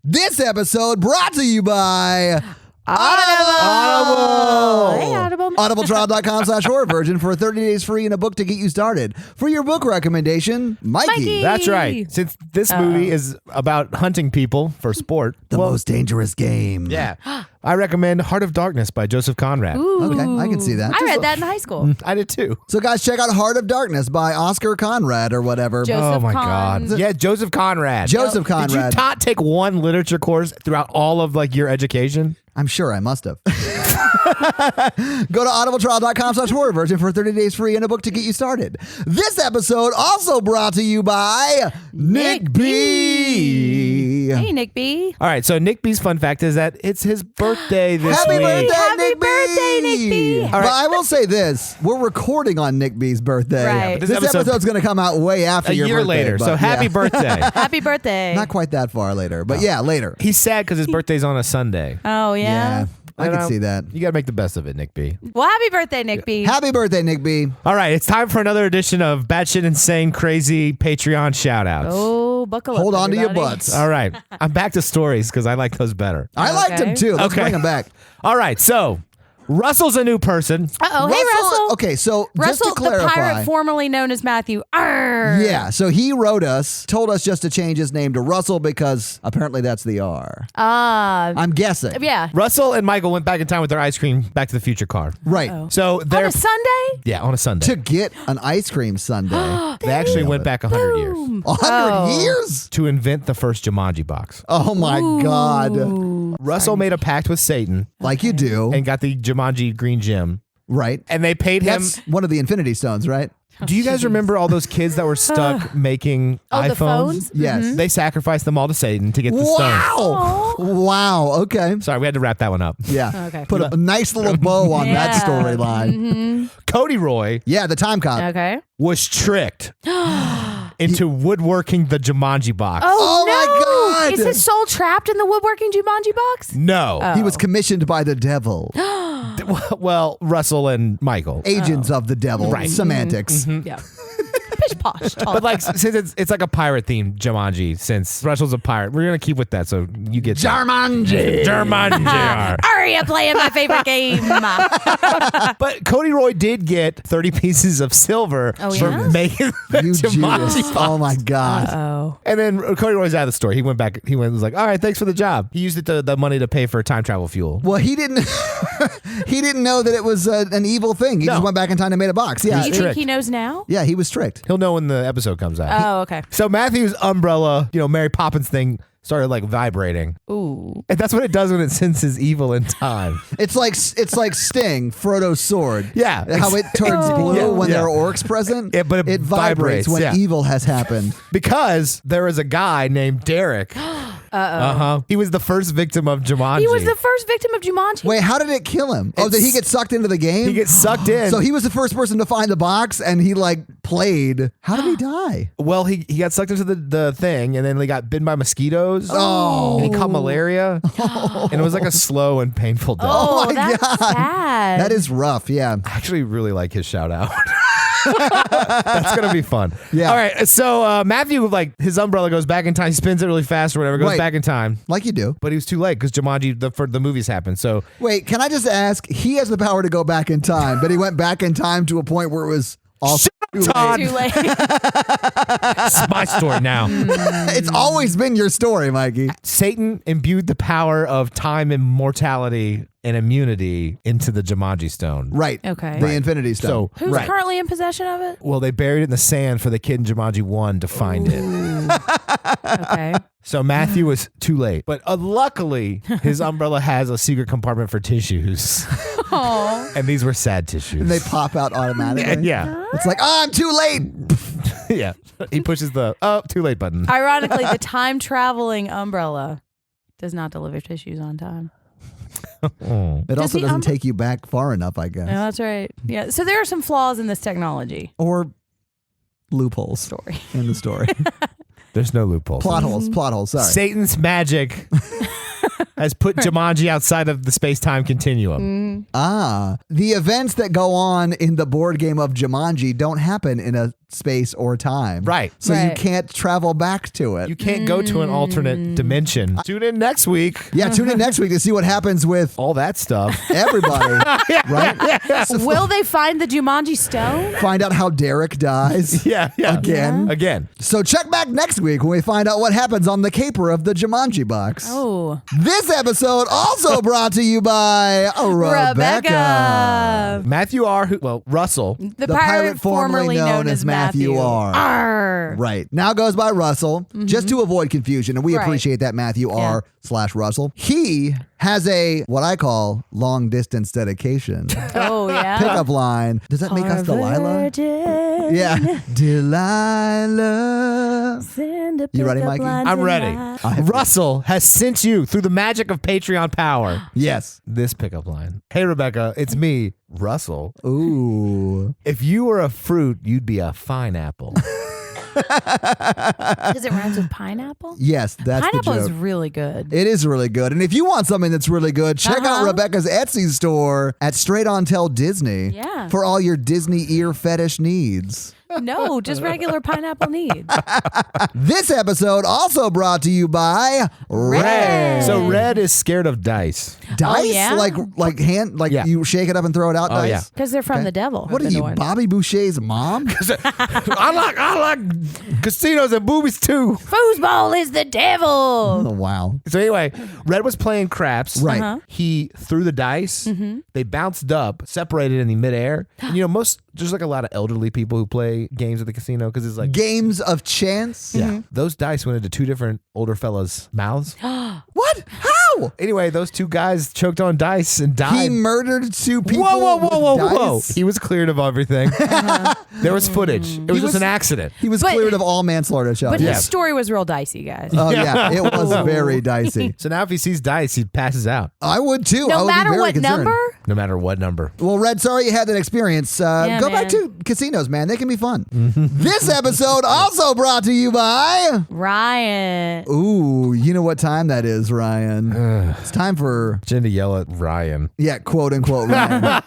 This episode brought to you by Audible. Hey, Audible. audibletrial.com/horrorvirgin for 30 days free and a book to get you started. For your book recommendation, Mikey. That's right. Since this movie is about hunting people for sport. The most dangerous game. Yeah. I recommend Heart of Darkness by Joseph Conrad. Ooh. Okay, I can see that. I read that in high school. I did too. So guys, check out Heart of Darkness by Oscar Conrad or whatever. Joseph Oh my Con. God. Yeah, Joseph Conrad. Joseph Did you Conrad. not take one literature course throughout all of your education? I'm sure I must have. Go to audibletrial.com/horrorvirgin for 30 days free and a book to get you started. This episode also brought to you by Nick B. Hey, Nick B. All right, so Nick B's fun fact is that it's his birthday this Happy week. birthday, Happy Nick B. birthday, Nick B. But I will say this. We're recording on Nick B's birthday. Right. but This episode's going to come out way after a your year birthday. later. but So happy yeah. birthday. Happy birthday. Not quite that far later, but yeah, later. He's sad because his birthday's on a Sunday. Oh, yeah. I can see that. You got to make the best of it, Nick B. Well, happy birthday, Nick B. Happy birthday, Nick B. All right, it's time for another edition of Batshit Insane Crazy Patreon shoutouts. Oh, buckle up. Hold on to your everybody. butts. All right, I'm back to stories because I like those better. I liked him too. Let's Okay. bring him back. All right, so Russell's a new person. Uh-oh. Hey, Russell. Okay, so Russell, just to clarify. the pirate formerly known as Matthew. Arr. Yeah, so he wrote us, told us just to change his name to Russell because apparently that's the R. I'm guessing. Yeah. Russell and Michael went back in time with their ice cream Back to the Future car. Right. So On they're a Sunday? yeah on a Sunday. To get an ice cream sundae. They actually went back 100 years 100 years? to invent the first Jumanji box. Oh my God. Russell made a pact with Satan Like you do. and got the Jumanji green gem. Right. And they paid him. That's one of the Infinity Stones, right? Do you guys remember all those kids that were stuck making Oh, iPhones? the phones? Yes. They sacrificed them all to Satan to get the stones. Wow. Wow. Okay. Sorry, we had to wrap that one up. Yeah. Okay. Put a nice little bow on that Yeah. storyline. Cody Roy Yeah, the time cop. Okay. was tricked into woodworking the Jumanji box. Oh, no. my God. Is his soul trapped in the woodworking Jumanji box? No. He was commissioned by the devil. Well, Russell and Michael. Agents of the devil. Right. Semantics. Yeah. Pish posh. Talk. But since it's like a pirate themed Jumanji, since Russell's a pirate, we're gonna keep with that. So you get Jumanji. Jumanji. Hurry up, playing my favorite game. But Cody Roy did get 30 pieces of silver Oh, for yeah? making the You Jumanji Judas. box. Oh my God. Oh. And then Cody Roy's out of the store. He went back. He was like, "All right, thanks for the job." He used the money to pay for time travel fuel. Well, he didn't. He didn't know that it was an evil thing. He No. just went back in time and made a box. Yeah, Do you think tricked. he knows now? yeah, he was tricked. He'll know when the episode comes out. Oh, okay. So Matthew's umbrella, Mary Poppins thing started like vibrating. Ooh. And that's what it does when it senses evil in time. It's like Sting, Frodo's sword. Yeah. How it turns blue Yeah. when Yeah. there are orcs present. Yeah, but it vibrates when yeah. evil has happened. Because there was a guy named Derek. He was the first victim of Jumanji. He was the first victim of Jumanji. Wait, how did it kill him? Oh, did he get sucked into the game? He gets sucked in. So he was the first person to find the box, and he played. How did he die? Well, he got sucked into the thing, and then he got bitten by mosquitoes. Oh. And he caught malaria. And it was like a slow and painful death. Oh, my that's God. sad. That is rough. Yeah. I actually really like his shout out. That's gonna be fun. Yeah. All right. So Matthew, his umbrella goes back in time. He spins it really fast or whatever. Goes Right. back in time. Like you do. But he was too late because Jumanji, the movies happened. So Wait, can I just ask? He has the power to go back in time, but he went back in time to a point where it was all Shut up, Todd. Too late. It's my story now. It's always been your story, Mikey. Satan imbued the power of time and mortality and immunity into the Jumanji stone. Right. Okay. The Infinity Stone. So Who's right. currently in possession of it? Well, they buried it in the sand for the kid in Jumanji 1 to find it. Okay. So Matthew was too late. But luckily, his umbrella has a secret compartment for tissues. Oh. And these were sad tissues. and they pop out automatically. Yeah. It's like, oh, I'm too late. Yeah. He pushes the too late button. Ironically, the time traveling umbrella does not deliver tissues on time. It also the doesn't take you back far enough, I guess. Yeah, that's right. Yeah. So there are some flaws in this technology Or loopholes story. in the story. There's no loopholes. Plot holes. Sorry. Satan's magic has put Jumanji outside of the space-time continuum. The events that go on in the board game of Jumanji don't happen in a space, or time. Right. So you Right. can't travel back to it. You can't go to an alternate dimension. Tune in next week. Yeah, tune in next week to see what happens with All that stuff. everybody, right? So Will they find the Jumanji stone? find out how Derek dies Yeah. again. So check back next week when we find out what happens on the caper of the Jumanji box. Oh. This episode also brought to you by Rebecca. Matthew R. Russell. The pirate formerly known as Matthew R. Arr. Right. Now goes by Russell, just to avoid confusion. And we Right. appreciate that, Matthew R/Russell. He has a, what I call, long distance dedication. Oh, yeah. Pickup line. Does that make us Delilah? Virgin. Yeah. Delilah. Send a You ready, pickup Mikey? line I'm ready. tonight. Russell has sent you through the magic of Patreon power Yes. this pickup line. Hey, Rebecca, it's me, Russell. Ooh. If you were a fruit, you'd be a fine apple. Does it rhyme with pineapple? Yes, that's Pineapple the is joke. really good. It is really good. And if you want something that's really good, check out Rebecca's Etsy store at Straight On Tell Disney Yeah. for all your Disney ear fetish needs. No, just regular pineapple needs. This episode also brought to you by Red. So Red is scared of dice. Dice? Oh, yeah? Like hand, like Yeah. you shake it up and throw it out. Oh, dice? yeah. Because they're from Okay. the devil. What are the you, one. Bobby Boucher's mom? I like casinos and boobies too. Foosball is the devil. Oh, wow. So anyway, Red was playing craps. Right. Uh-huh. He threw the dice. They bounced up, separated in the midair. And there's like a lot of elderly people who play games at the casino because it's like Games of chance? yeah, those dice went into two different older fellas' mouths. What? How? Anyway, those two guys choked on dice and died. He murdered two people. Whoa! with dice? He was cleared of everything. There was footage. It was just an accident. He was But- cleared of all manslaughter But charges. Yeah. his story was real dicey, guys. Oh, yeah. It was very dicey. So now if he sees dice, he passes out. I would too. I no would be matter very what concerned. number. No matter what number. Well, Red, sorry you had that experience. Go back man. to casinos, man. They can be fun. This episode also brought to you by. Ryan. Ooh, you know what time that is, Ryan? It's time for, Jenn to yell at Ryan. yeah, quote unquote Ryan.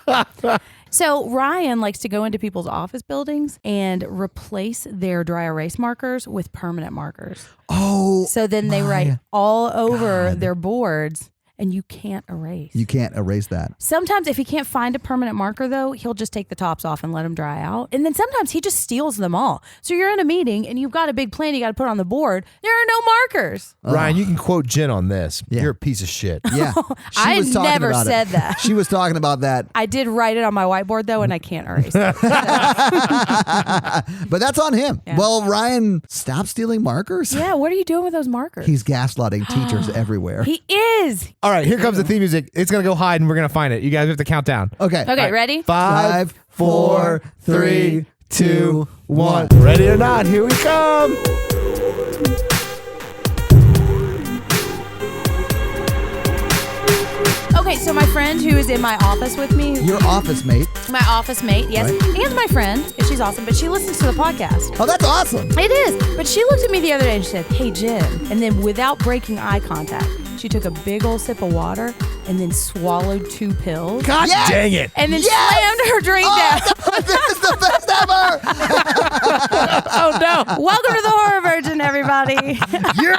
So Ryan likes to go into people's office buildings and replace their dry erase markers with permanent markers. Oh, So then they my write all over God. their boards and you can't erase. you can't erase that. Sometimes if he can't find a permanent marker though, he'll just take the tops off and let them dry out. And then sometimes he just steals them all. So you're in a meeting and you've got a big plan you got to put on the board. There are no markers. Ryan, you can quote Jenn on this. Yeah. You're a piece of shit. Yeah. She I was talking never about said it. that. She was talking about that. I did write it on my whiteboard though and I can't erase it. But that's on him. Yeah. Well, Ryan, stop stealing markers. Yeah, what are you doing with those markers? He's gaslighting teachers everywhere. He is. All right, here comes the theme music. It's going to go hide and we're going to find it. You guys have to count down. Okay. Okay, ready? 5, 4, 3, 2, 1. 1. Ready or not, here we come. Okay, so my friend who is in my office with me, Your office mate. my office mate, yes, Right. and my friend, and she's awesome, but she listens to the podcast. Oh, that's awesome. It is. But she looked at me the other day and she said, "Hey, Jen." And then without breaking eye contact, she took a big old sip of water and then swallowed 2 pills. God Yes! dang it. And then Yes! slammed her drink down. This is the best ever. Oh, no. Welcome to the Horror Virgin, everybody.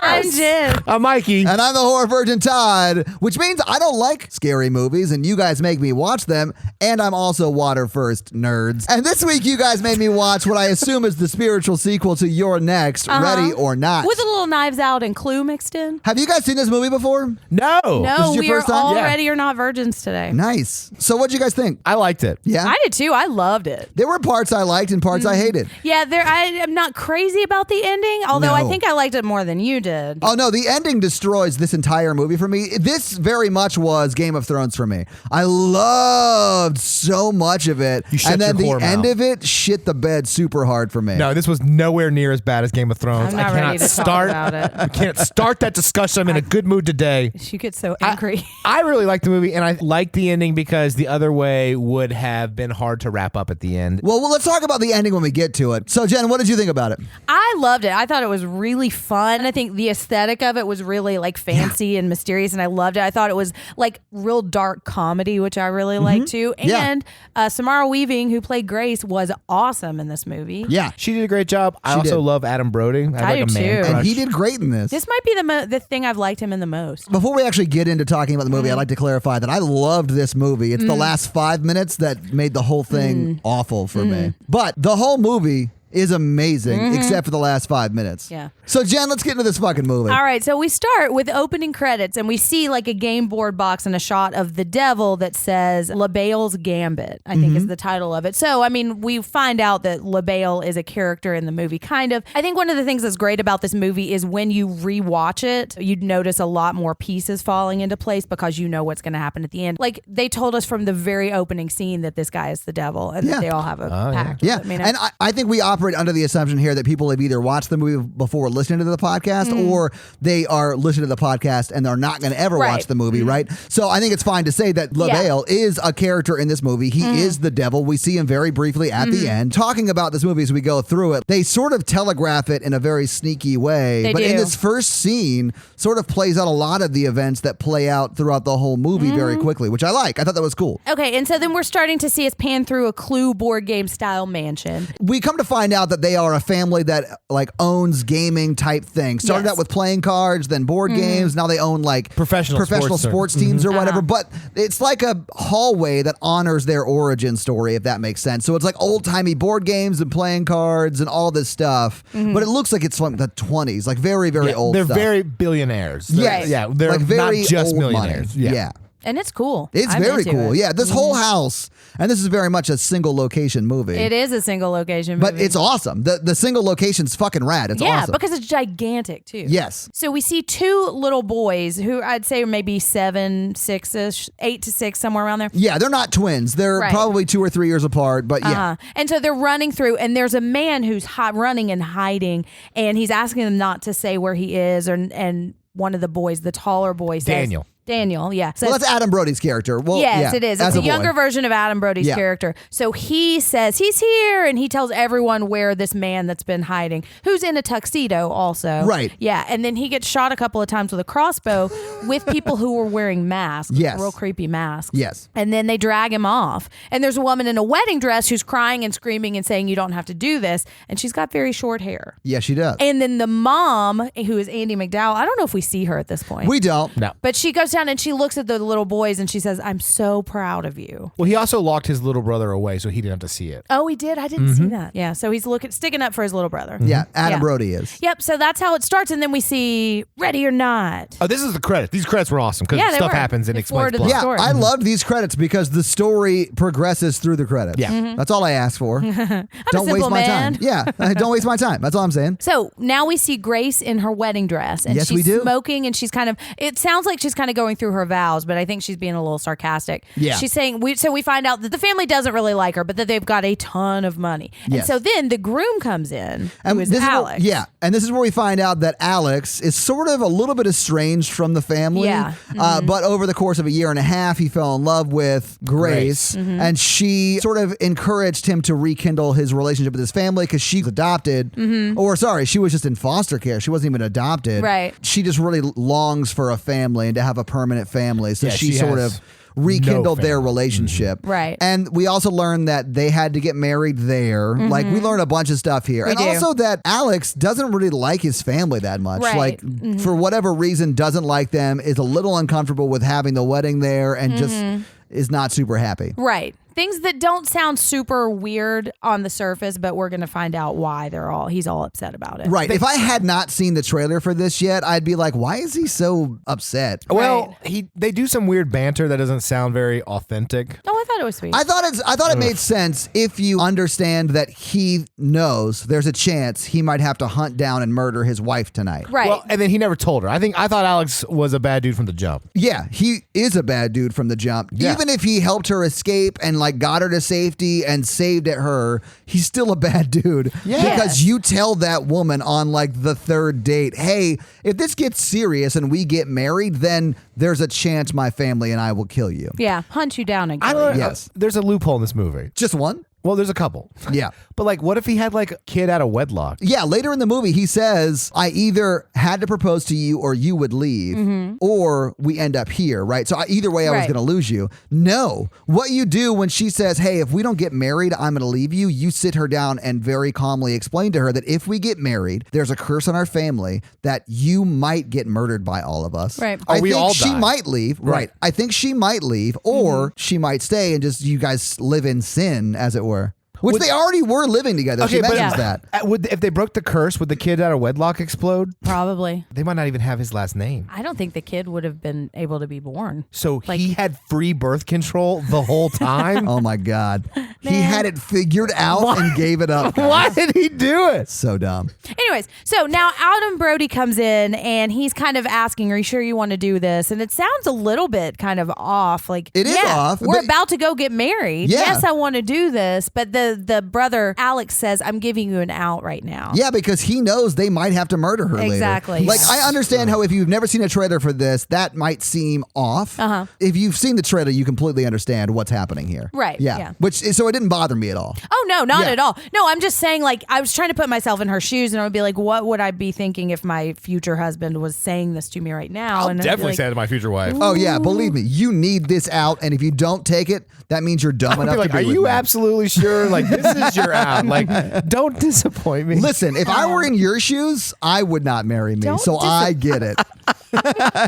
I'm Jen. I'm Mikey. And I'm the horror virgin Todd, which means I don't like scary movies, and you guys make me watch them. And I'm also water first nerds. And this week, you guys made me watch what I assume is the spiritual sequel to Your Next, Ready or Not. With a little Knives Out and Clue mixed in. Have you guys seen this movie before? No. No, is your we are first time? all Yeah. ready or not virgins today. Nice. So, what'd you guys think? I liked it. Yeah. I did too. I loved it. There were parts I liked and parts I hated. Yeah, I am not crazy about the ending, although I No. think I liked it more than you did. Oh no, the ending destroys this entire movie for me. This very much was Game of Thrones for me. I loved so much of it. You shut and then the your whore end mouth. of it shit the bed super hard for me. No, this was nowhere near as bad as Game of Thrones. I'm not I ready cannot to talk start. about it. I can't start that discussion. I'm in a good mood today. She gets so angry. I really liked the movie, and I liked the ending because the other way would have been hard to wrap up at the end. Well, let's talk talk about the ending when we get to it. So, Jen, what did you think about it? I loved it. I thought it was really fun. I think the aesthetic of it was really like fancy and mysterious, and I loved it. I thought it was like real dark comedy, which I really liked too. And Samara Weaving, who played Grace, was awesome in this movie. Yeah. She did a great job. I also love Adam Brody. I have do like a man too. crush. And he did great in this. This might be the thing I've liked him in the most. Before we actually get into talking about the movie, I'd like to clarify that I loved this movie. It's the last 5 minutes that made the whole thing awful for me. But the whole movie is amazing, except for the last 5 minutes. Yeah. So, Jen, let's get into this fucking movie. All right, so we start with opening credits, and we see like a game board box and a shot of the devil that says LaBelle's Gambit, I think is the title of it. So, I mean, we find out that LaBelle is a character in the movie, kind of. I think one of the things that's great about this movie is when you rewatch it, you'd notice a lot more pieces falling into place because you know what's going to happen at the end. Like, they told us from the very opening scene that this guy is the devil, and that they all have a pact. Yeah, with it, and I think we operate under the assumption here that people have either watched the movie before listening to the podcast or they are listening to the podcast and they're not going to ever watch the movie, right? So I think it's fine to say that LaBelle is a character in this movie. He is the devil. We see him very briefly at the end. Talking about this movie as we go through it, they sort of telegraph it in a very sneaky way. They but do. in this first scene, sort of plays out a lot of the events that play out throughout the whole movie very quickly, which I like. I thought that was cool. Okay, and so then we're starting to see us pan through a Clue board game style mansion. We come to find out that they are a family that like owns gaming type things. Started out with playing cards, then board games. Now they own like Professional sports teams or whatever. But it's like a hallway that honors their origin story, if that makes sense. So it's like old timey board games and playing cards and all this stuff. But it looks like it's from the 20s, like very, very old They're stuff. very billionaires. Yes. Yeah, they're like very not just old millionaires. money. Yeah. And it's cool. It's I'm very into cool. it. Yeah, this whole house, and this is very much a single location movie. It is a single location movie. But it's awesome. The single location's fucking rad. It's awesome. because it's gigantic too. Yes. So we see two little boys who I'd say are maybe 7, 6-ish, 8 to 6, somewhere around there. Yeah, they're not twins. They're probably 2 or 3 years apart, but yeah. And so they're running through, and there's a man who's running and hiding, and he's asking them not to say where he is, and one of the boys, the taller boy, says, Daniel, yeah. Well, that's Adam Brody's character. Well, yes, it is. It's a younger boy. version of Adam Brody's character. So he says he's here, and he tells everyone where this man that's been hiding, who's in a tuxedo also. Right. Yeah, and then he gets shot a couple of times with a crossbow with people who were wearing masks. Yes. Real creepy masks. Yes. And then they drag him off. And there's a woman in a wedding dress who's crying and screaming and saying, you don't have to do this. And she's got very short hair. Yeah, she does. And then the mom, who is Andy McDowell, I don't know if we see her at this point. We don't. No. But she goes down and she looks at the little boys and she says, I'm so proud of you. Well, he also locked his little brother away so he didn't have to see it. Oh, he did? I didn't see that. Yeah, so he's sticking up for his little brother. Yeah, Adam Yeah. Brody is. Yep, so that's how it starts. And then we see Ready or Not. Oh, this is the credits. These credits were awesome because Yeah, they stuff were. happens and They explains forwarded plot. the Yeah, story. I loved these credits because the story progresses through the credits. Yeah. That's all I ask for. I'm Don't a waste simple my man. time. Yeah, don't waste my time. That's all I'm saying. So now we see Grace in her wedding dress, and Yes, she's we do. smoking, and she's it sounds like she's kind of going through her vows, but I think she's being a little sarcastic. Yeah. She's saying, so we find out that the family doesn't really like her, but that they've got a ton of money. And Yes. so then the groom comes in, who is this Alex. And this is where we find out that Alex is sort of a little bit estranged from the family. Yeah. But over the course of a year and a half, he fell in love with Grace, and she sort of encouraged him to rekindle his relationship with his family because she's adopted. Or sorry, she was just in foster care. She wasn't even adopted. Right. She just really longs for a family and to have a permanent family. So Yeah, she she sort has of rekindled no their family. relationship. Right. And we also learned that they had to get married there. Like we learned a bunch of stuff here. And do. also that Alex doesn't really like his family that much. Right. Like for whatever reason doesn't like them, is a little uncomfortable with having the wedding there and just is not super happy. Right. Things that don't sound super weird on the surface, but we're going to find out why he's all upset about it. Right. If I had not seen the trailer for this yet, I'd be like, why is he so upset? Well, they do some weird banter that doesn't sound very authentic. Oh, I thought it was sweet. I thought it made sense if you understand that he knows there's a chance he might have to hunt down and murder his wife tonight. right. Well, and then he never told her. I thought Alex was a bad dude from the jump. Yeah, he is a bad dude from the jump. Yeah. Even if he helped her escape and like got her to safety and saved at her, he's still a bad dude. Yeah. Because you tell that woman on like the third date, hey, if this gets serious and we get married, then there's a chance my family and I will kill you. yeah. Hunt you down I again. don't know. Yes. There's a loophole in this movie. Just one? Well, there's a couple. Yeah. But like, what if he had like a kid out of wedlock? Yeah, later in the movie, he says, I either had to propose to you or you would leave, or we end up here, right? So either way, I was Right. going to lose you. No. What you do when she says, hey, if we don't get married, I'm going to leave you, you sit her down and very calmly explain to her that if we get married, there's a curse on our family that you might get murdered by all of us. Right. I we think all she die. might leave. Right. I think she might leave, or she might stay and just you guys live in sin, as it were. Which they already were living together. She mentions that. If they broke the curse, would the kid out of wedlock explode? Probably. They might not even have his last name. I don't think the kid would have been able to be born. So he had free birth control the whole time? Oh my God. He had it figured out and gave it up. Why did he do it? So dumb. Anyways, so now Adam Brody comes in and he's kind of asking, are you sure you want to do this? And it sounds a little bit kind of off. Like, It is off, We're but- about to go get married. Yeah. Yes, I want to do this. But the brother, Alex, says, I'm giving you an out right now. Yeah, because he knows they might have to murder her Exactly. later. Like, Yeah. I understand how if you've never seen a trailer for this, that might seem off. Uh-huh. If you've seen the trailer, you completely understand what's happening here. Right, yeah. So it didn't bother me at all. Oh, no, not Yeah. at all. No, I'm just saying, like, I was trying to put myself in her shoes and I would be like, what would I be thinking if my future husband was saying this to me right now? I'll and I'd be definitely like, say it to my future wife. Oh, yeah. Believe me, you need this out. And if you don't take it, that means you're dumb I'd enough be like, to be are with you me. absolutely sure? Like, this is your out. Like, don't disappoint me. Listen, if I were in your shoes, I would not marry me. Don't So I get it.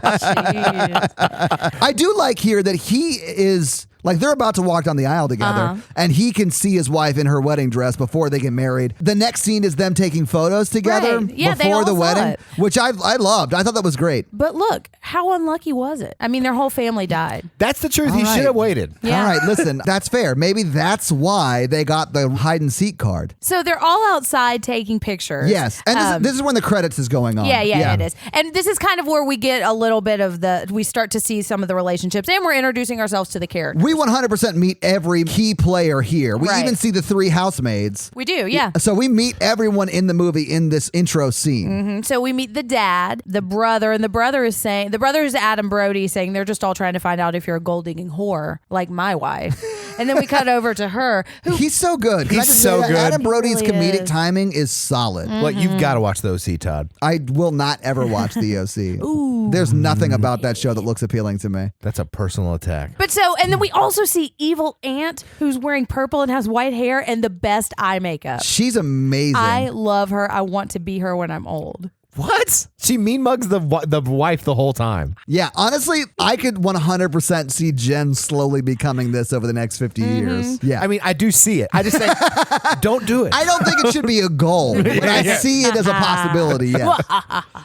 Jeez. I do like here that he is like they're about to walk down the aisle together and he can see his wife in her wedding dress before they get married. The next scene is them taking photos together Right. Yeah, they before all the saw wedding, it. which I loved. I thought that was great. But look, how unlucky was it? I mean, their whole family died. That's the truth. He All should right. have waited. Yeah. All right, listen, that's fair. Maybe that's why they got the hide and seek card. So they're all outside taking pictures. Yes. And this is when the credits is going on. Yeah, it is. And this is kind of where we get a little bit of we start to see some of the relationships and we're introducing ourselves to the characters. We 100% meet every key player here. We Right. even see the 3 housemaids. We do, yeah. So we meet everyone in the movie in this intro scene. So we meet the dad, the brother, and the brother is Adam Brody saying they're just all trying to find out if you're a gold digging whore like my wife. And then we cut over to her, who He's so good. Can I He's just so say that? good. Adam Brody's He really comedic is. timing is solid. Well, you've got to watch the OC, Todd. I will not ever watch the OC. There's nothing about that show that looks appealing to me. That's a personal attack. But and then we also see evil aunt who's wearing purple and has white hair and the best eye makeup. She's amazing. I love her. I want to be her when I'm old. What? She mean mugs the wife the whole time. Yeah, honestly, I could 100% see Jenn slowly becoming this over the next 50 years. Yeah. I mean, I do see it. I just say, don't do it. I don't think it should be a goal, but I see it as a possibility, yeah.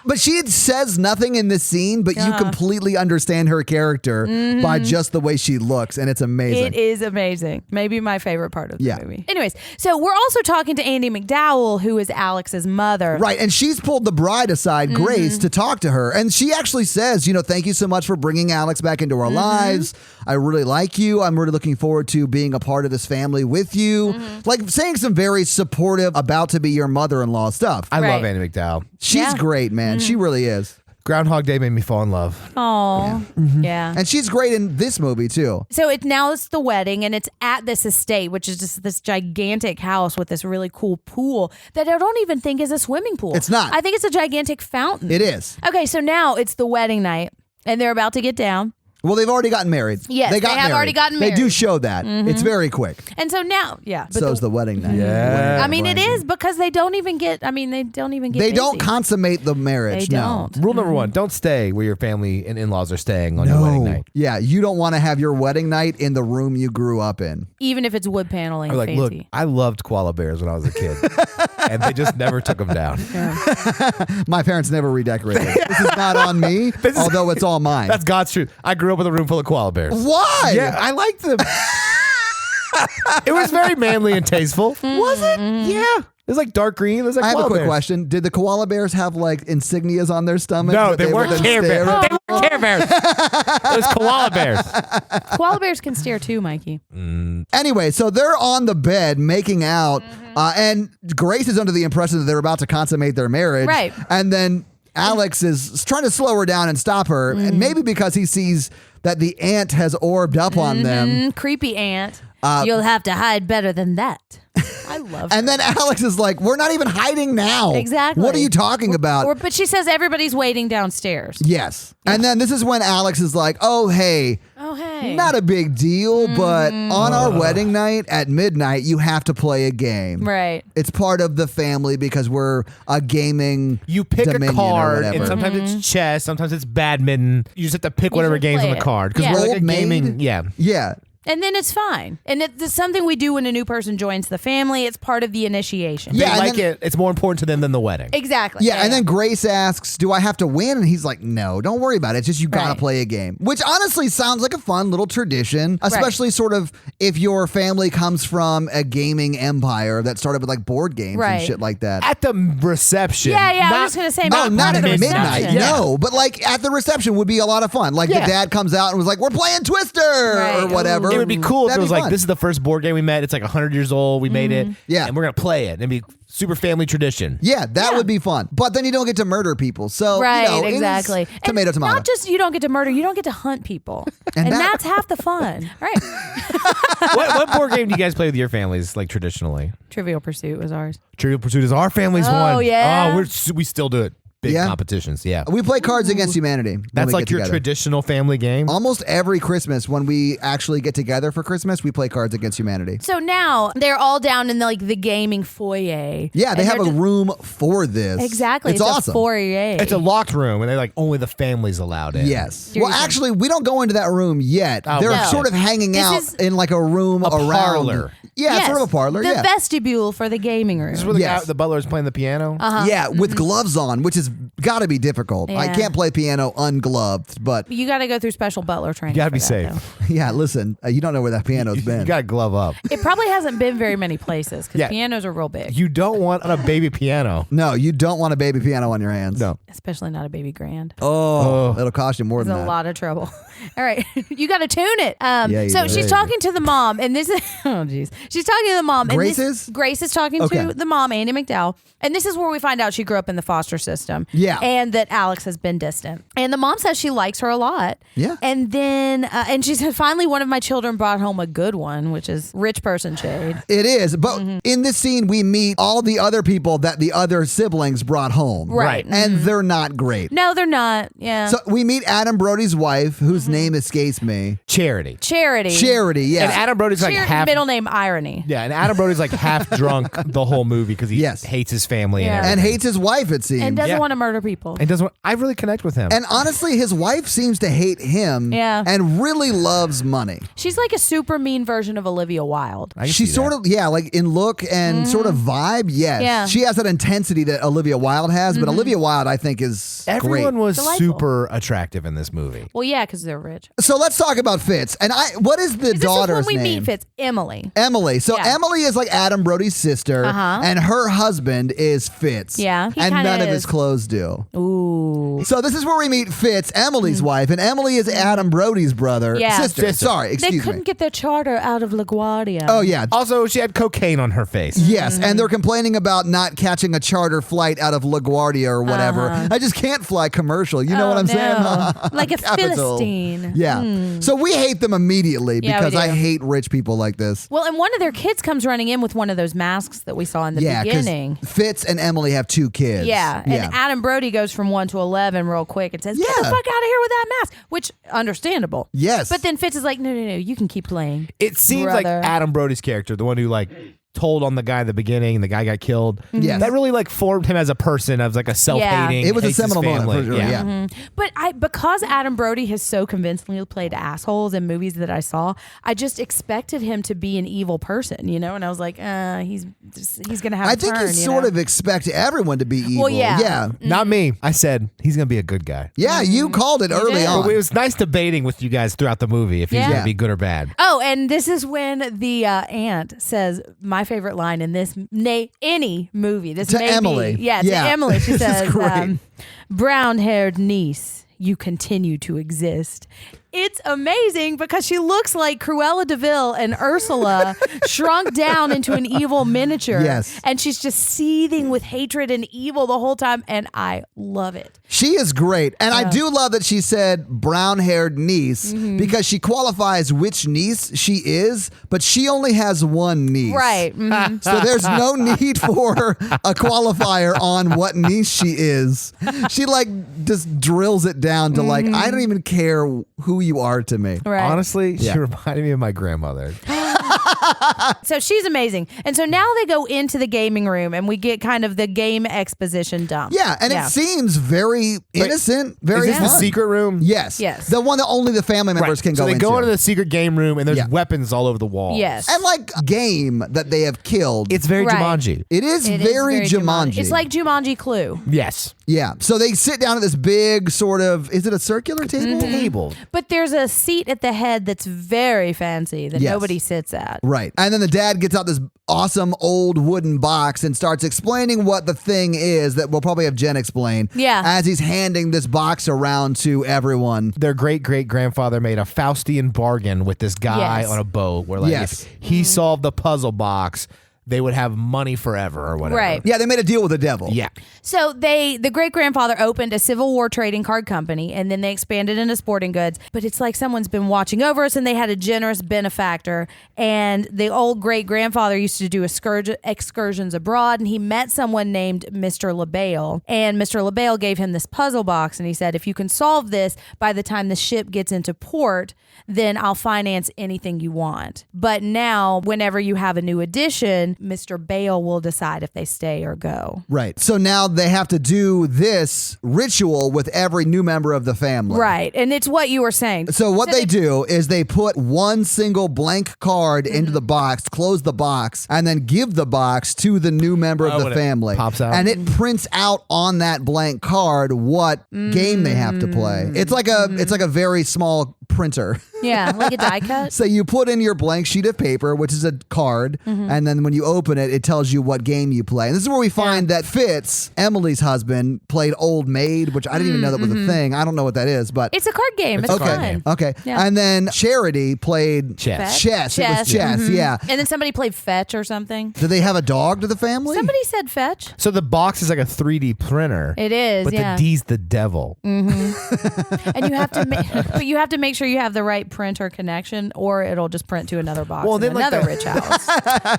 But she says nothing in this scene, but you completely understand her character by just the way she looks, and it's amazing. It is amazing. Maybe my favorite part of the Yeah. movie. Anyways, so we're also talking to Andy McDowell, who is Alex's mother. Right, and she's pulled the bride aside, Grace, to talk to her. And she actually says, thank you so much for bringing Alex back into our lives. I really like you. I'm really looking forward to being a part of this family with you. Like saying some very supportive, about to be your mother-in-law stuff. I love Right. Andy McDowell. She's Yeah. great, man. She really is. Groundhog Day made me fall in love. Oh, yeah. And she's great in this movie, too. So it's the wedding, and it's at this estate, which is just this gigantic house with this really cool pool that I don't even think is a swimming pool. It's not. I think it's a gigantic fountain. It is. Okay, so now it's the wedding night, and they're about to get down. Well, they've already gotten married. Yes, they got they have married. already gotten They do married. show that. It's very quick. And so now, yeah. But So's the wedding night. Yeah. I mean, it is because they don't even get They busy. don't consummate the marriage. They no. don't. Rule number 1, don't stay where your family and in-laws are staying on your wedding night. Yeah, you don't want to have your wedding night in the room you grew up in. Even if it's wood paneling I'm like, fancy. look, I loved koala bears when I was a kid. And they just never took them down. My parents never redecorated. This is not on me, although it's all mine. That's God's truth. I grew up with a room full of koala bears. Why? Yeah, I liked them. It was very manly and tasteful. Was it? Yeah. It was like dark green. It was like I have a koala quick bears. question. Did the koala bears have like insignias on their stomach? No, that they would weren't then Care stare Bears. at? They weren't Care Bears. It was koala bears. Koala bears can stare too, Mikey. Anyway, so they're on the bed making out, and Grace is under the impression that they're about to consummate their marriage. Right. And then Alex is trying to slow her down and stop her, and maybe because he sees that the ant has orbed up on them. Creepy aunt. You'll have to hide better than that. I love And her. then Alex is like, we're not even hiding now. Exactly. What are you talking about? But she says everybody's waiting downstairs. Yes. And then this is when Alex is like, oh, hey, not a big deal, but on our wedding night at midnight, you have to play a game. Right. It's part of the family because we're a gaming You pick a dominion or card, whatever. and sometimes it's chess, sometimes it's badminton. You just have to pick whatever should game's play on the it. card because Yeah. we're like a Old maid? gaming. Yeah. Yeah. And then it's fine. And it's something we do when a new person joins the family. It's part of the initiation. Yeah, They and like then- it. It's more important to them than the wedding. Exactly. Yeah, and then Grace asks, do I have to win? And he's like, no, don't worry about it. It's just you got to Right. play a game, which honestly sounds like a fun little tradition, especially sort of if your family comes from a gaming empire that started with like board games and Right. shit like that. At the reception. Yeah, I not- was just going to say, No, not not part at of the midnight. reception. No, but like at the reception would be a lot of fun. Like the Yeah. dad comes out and was like, we're playing Twister Right. or whatever. It would be cool if That'd it was be like, fun. this is the first board game we met. It's like 100 years old. We made it. Yeah. And we're going to play it. It'd be super family tradition. Yeah, that would be fun. But then you don't get to murder people. So, Right, you know, it is exactly. tomato, and tomato. Not just you don't get to murder, you don't get to hunt people. And And, that- that's half the fun. Right. what board game do you guys play with your families, like traditionally? Trivial Pursuit was ours. Trivial Pursuit is our family's Oh, one. yeah. Oh, we still do it. Big Yeah. competitions. Yeah. We play Cards Against Humanity. when That's we like get your together. traditional family game. Almost every Christmas when we actually get together for Christmas, we play Cards Against Humanity. So now they're all down in the gaming foyer. Yeah, they And have a they're just- room for this. Exactly. It's a awesome. foyer. It's a locked room, and they're like only the family's allowed in. Yes. Seriously. Well, actually, we don't go into that room yet. Oh, They're No. sort of hanging This out is- in like a room around. parlor. Yeah, it's sort of a parlor. The Yeah. vestibule for the gaming room. This is where the Yes. guy, the butler is playing the piano. Yeah, with gloves on, which has got to be difficult. I Yeah. can't play piano ungloved, but You got to go through special butler training. You gotta for be that, safe. though. yeah, listen, you don't know where that piano's You been. got to glove up. It probably hasn't been very many places because Yeah. pianos are real big, You don't want a baby piano. No, you don't want a baby piano on your hands. No. especially not a baby grand. Oh, it'll cost you more It's than a that. lot of trouble. All right, you got to tune it. you So do. she's talking to the mom, and this is oh geez, she's talking to the mom. And Grace this- is? Grace is talking Okay. to the mom, Andy McDowell, and this is where we find out she grew up in the foster system. Yeah. and that Alex has been distant. And the mom says she likes her a lot. Yeah. and then and she said finally one of my children brought home a good one, which is rich person shade. It is, but in this scene, we meet all the other people that the other siblings brought home. Right. And they're not great. No, they're not. Yeah, So we meet Adam Brody's wife, whose name escapes me. Charity. Charity. Charity, yeah. And Adam Brody's like half. middle name Irony. Yeah, and Adam Brody's like half drunk the whole movie because he Yes. hates his family Yeah. and and everything. hates his wife, it seems. And doesn't Yeah. want to murder people. And doesn't. I really connect with him. And honestly, his wife seems to hate him Yeah. and really loves money. She's like a super mean version of Olivia Wilde. I can She's see sort that. of, yeah, like in look and sort of vibe, yes. Yeah. She has that intensity that Olivia Wilde has, but Olivia Wilde, I think, is Everyone great. was Delightful. super attractive in this movie. Well, yeah, because they're rich. So let's talk about Fitz. And what is the This daughter's is when we name? meet Fitz. Emily. Emily. So Yeah. Emily is like Adam Brody's sister, and her husband is Fitz. Yeah, he and kinda none of is. his clothes do. Ooh. So this is where we meet Fitz, Emily's wife, and Emily is Adam Brody's brother. Yeah. Sister. Sorry, They excuse couldn't me. get their charter out of LaGuardia. Oh yeah. Also, she had cocaine on her face. Yes, and they're complaining about not catching a charter flight out of LaGuardia or whatever. I just can't fly commercial. You know what I'm saying? Like a Capital. Philistine. Yeah. So we hate them immediately Yeah, we because I do. hate rich people like this. Well, and one of their kids comes running in with one of those masks that we saw in the Yeah, because beginning. Fitz and Emily have 2 kids. Yeah, and Adam Brody goes from 1 to 11 real quick and says, "Get the Yeah. fuck out of here with that mask," which understandable. Yes. But then Fitz is like, "No, you can keep playing." It seems like Brother. Adam Brody's character, the one who like told on the guy at the beginning, and the guy got killed. Yes. That really like formed him as a person, as like a self-hating. It was a hates his seminal moment family. for sure. Yeah. But because Adam Brody has so convincingly played assholes in movies that I saw, I just expected him to be an evil person, you know. And I was like, he's gonna have. I a think turn, you you sort know? of expect everyone to be evil. yeah. Yeah. Not me. I said he's gonna be a good guy. Yeah, you called it early did. on. But it was nice debating with you guys throughout the movie if he's Yeah. gonna be good or bad. Oh, and this is when the aunt says my favorite line in this any movie. This To may Emily. be, to Yeah. Emily. She This is says, great. "Brown-haired niece, you continue to exist." it's amazing because she looks like Cruella de Vil and Ursula shrunk down into an evil miniature. Yes. And she's just seething with hatred and evil the whole time. And I love it. She is great. And I do love that she said brown-haired niece because she qualifies which niece she is, but she only has one niece. Right. So there's no need for a qualifier on what niece she is. She like just drills it down to like, I don't even care who you are to me. Right. Honestly, Yeah. she reminded me of my grandmother. So she's amazing. And so now they go into the gaming room and we get kind of the game exposition dump. Yeah, and it seems very innocent, very Is this the fun. secret room? Yes. Yes. The one that only the family members can so go they into. go into the secret game room and there's Yeah. weapons all over the wall. Yes. and like game that they have killed. It's very Right. Jumanji. It is It is very Jumanji. It's like Jumanji Clue. Yes. Yeah. So they sit down at this big sort of, is it a circular table? Table. But there's a seat at the head that's very fancy that Yes. nobody sits at. Right. And then the dad gets out this awesome old wooden box and starts explaining what the thing is that we'll probably have Jen explain. Yeah. As he's handing this box around to everyone. Their great-great-grandfather made a Faustian bargain with this guy Yes. on a boat where like Yes. if he solved the puzzle box, they would have money forever or whatever. Right. Yeah, they made a deal with the devil. Yeah. So the great grandfather opened a Civil War trading card company and then they expanded into sporting goods. But it's like someone's been watching over us and they had a generous benefactor. And the old great grandfather used to do excursions abroad and he met someone named Mr. LaBelle. And Mr. LaBelle gave him this puzzle box and he said, if you can solve this by the time the ship gets into port, then I'll finance anything you want. But now, whenever you have a new addition, Mr. Bale will decide if they stay or go. Right. So now they have to do this ritual with every new member of the family. Right. And it's what you were saying. So what they do is they put one single blank card into the box, close the box, and then give the box to the new member of the when it family. pops out. And it prints out on that blank card what game they have to play. It's like a very small printer. Yeah, like a die cut. So you put in your blank sheet of paper, which is a card, and then when you open it, it tells you what game you play. And this is where we find that Fitz, Emily's husband, played Old Maid, which I didn't even know that was a thing. I don't know what that is, but It's a card game. It's a card fun. game. okay. Yeah. And then Charity played Chess. Chess. It was chess, yeah. And then somebody played fetch or something. Do they have a dog to the family? Somebody said fetch. So the box is like a 3D printer. It is, But yeah. the D's the devil. And you have to but you have to make sure you have the right printer connection or it'll just print to another box Well, in then, like, another the- rich house.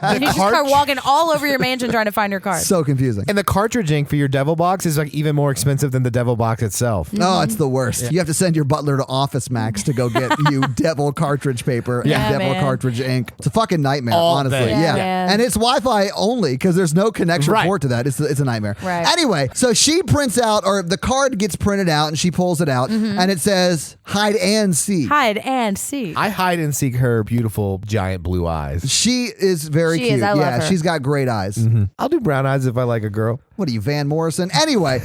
And you just start walking all over your mansion trying to find your card. So confusing. And the cartridge ink for your devil box is like even more expensive than the devil box itself. Oh, it's the worst. You have to send your butler to Office Max to go get you devil cartridge paper and Yeah, devil man. cartridge ink. It's a fucking nightmare, All honestly. day. Yeah. man. And it's Wi-Fi only because there's no connection Right. port to that. It's a nightmare. Right. Anyway, so she prints out, or the card gets printed out and she pulls it out and it says hide and seek. Hide and seek. I hide and seek her beautiful giant blue eyes. She is very She cute. is. I love Yeah, her. she's got great eyes. I'll do brown eyes if I like a girl. What are you, Van Morrison? Anyway,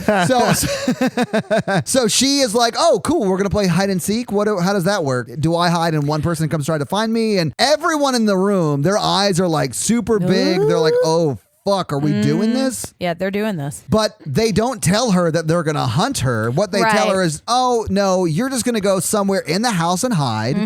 so she is like, oh, cool, we're going to play hide and seek. How does that work? Do I hide and one person comes try to find me? And everyone in the room, their eyes are like super big. They're like, oh, fuck, are we doing this? Yeah, they're doing this. But they don't tell her that they're going to hunt her. What they tell Right. her is, oh, no, you're just going to go somewhere in the house and hide.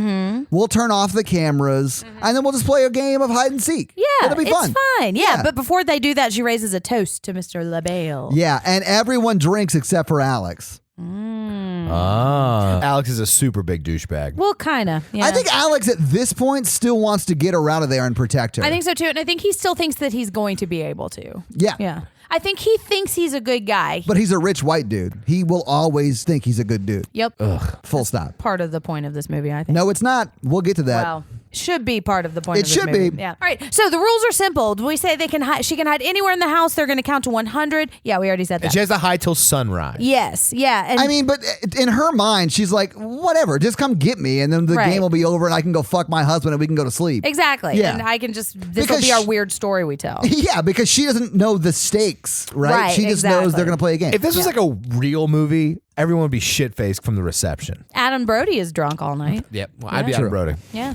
We'll turn off the cameras and then we'll just play a game of hide and seek. Yeah, It'll be fun. it's fine. Yeah, but before they do that, she raises a toast to Mr. LaBelle. Yeah, and everyone drinks except for Alex. Alex is a super big douchebag. Well, kind of. Yeah. I think Alex at this point still wants to get her out of there and protect her. I think so too. And I think he still thinks that he's going to be able to. Yeah. Yeah. I think he thinks he's a good guy. But he's a rich white dude. He will always think he's a good dude. Yep. Full stop. Part of the point of this movie, I think. No, it's not. We'll get to that. Wow. Should be part of the point It of this should movie. be. Yeah. All right. So the rules are simple. We say they can hide, she can hide anywhere in the house. They're going to count to 100. Yeah, we already said that. And she has to hide till sunrise. Yes. Yeah. And I mean, but in her mind, she's like, whatever, just come get me, and then the Right. game will be over, and I can go fuck my husband, and we can go to sleep. exactly. Yeah. And I can just, this will Because be our she- weird story we tell. Yeah, because she doesn't know the stakes, right? Right, She just knows exactly. they're going to play a game. If this was like a real movie, everyone would be shit-faced from the reception. Adam Brody is drunk all night. Yep. Well, I'd be True. Adam Brody. Yeah.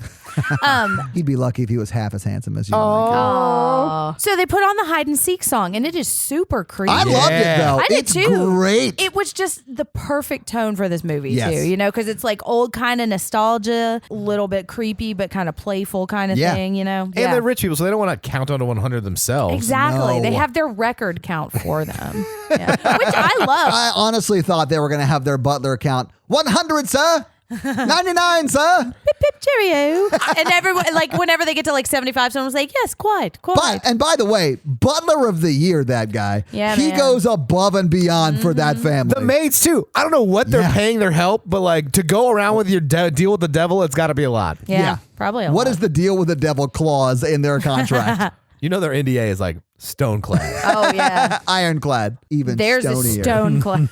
He'd be lucky if he was half as handsome as you. So they put on the hide and seek song, and it is super creepy. I loved it though. I did it's too. great. It was just the perfect tone for this movie Yes. too, because it's like old kind of nostalgia, a little bit creepy, but kind of playful kind of Yeah. thing, And they're rich people, so they don't want to count on to 100 themselves. Exactly. No. They have their record count for them, which I love. I honestly thought they were going to have their butler count 100, sir. 99, sir. Pip, pip, cheerio. And everyone, like, whenever they get to like 75, someone's like, yes, quite. And by the way, butler of the year, that guy. Yeah, he man. goes above and beyond for that family. The maids too. I don't know what they're Yeah. paying their help, but like to go around with your deal with the devil, it's got to be a lot. Yeah, probably a What lot. is the deal with the devil clause in their contract? You know their NDA is like stone clad. Oh, yeah. Ironclad, even There's stonier. a stone club.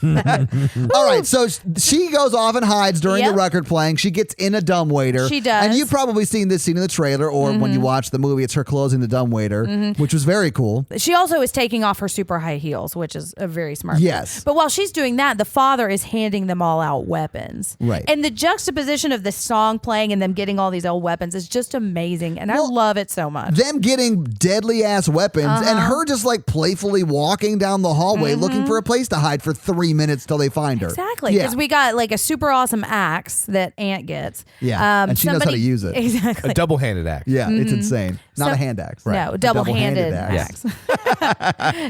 All right, so she goes off and hides during the Yep. record playing. She gets in a dumbwaiter. She does. And you've probably seen this scene in the trailer or when you watch the movie, it's her closing the dumbwaiter, which was very cool. She also is taking off her super high heels, which is a very smart Yes. move. But while she's doing that, the father is handing them all out weapons. Right. And the juxtaposition of the song playing and them getting all these old weapons is just amazing. And I love it so much. Them getting deadly ass weapons and her just like playfully walking down the hallway looking for a place to hide for 3 minutes till they find her. Exactly. Yeah. Because we got like a super awesome axe that Aunt gets. Yeah. And she knows how to use it. Exactly. A double-handed axe. Yeah, it's insane. Not So- a hand axe. No, A double-handed axe.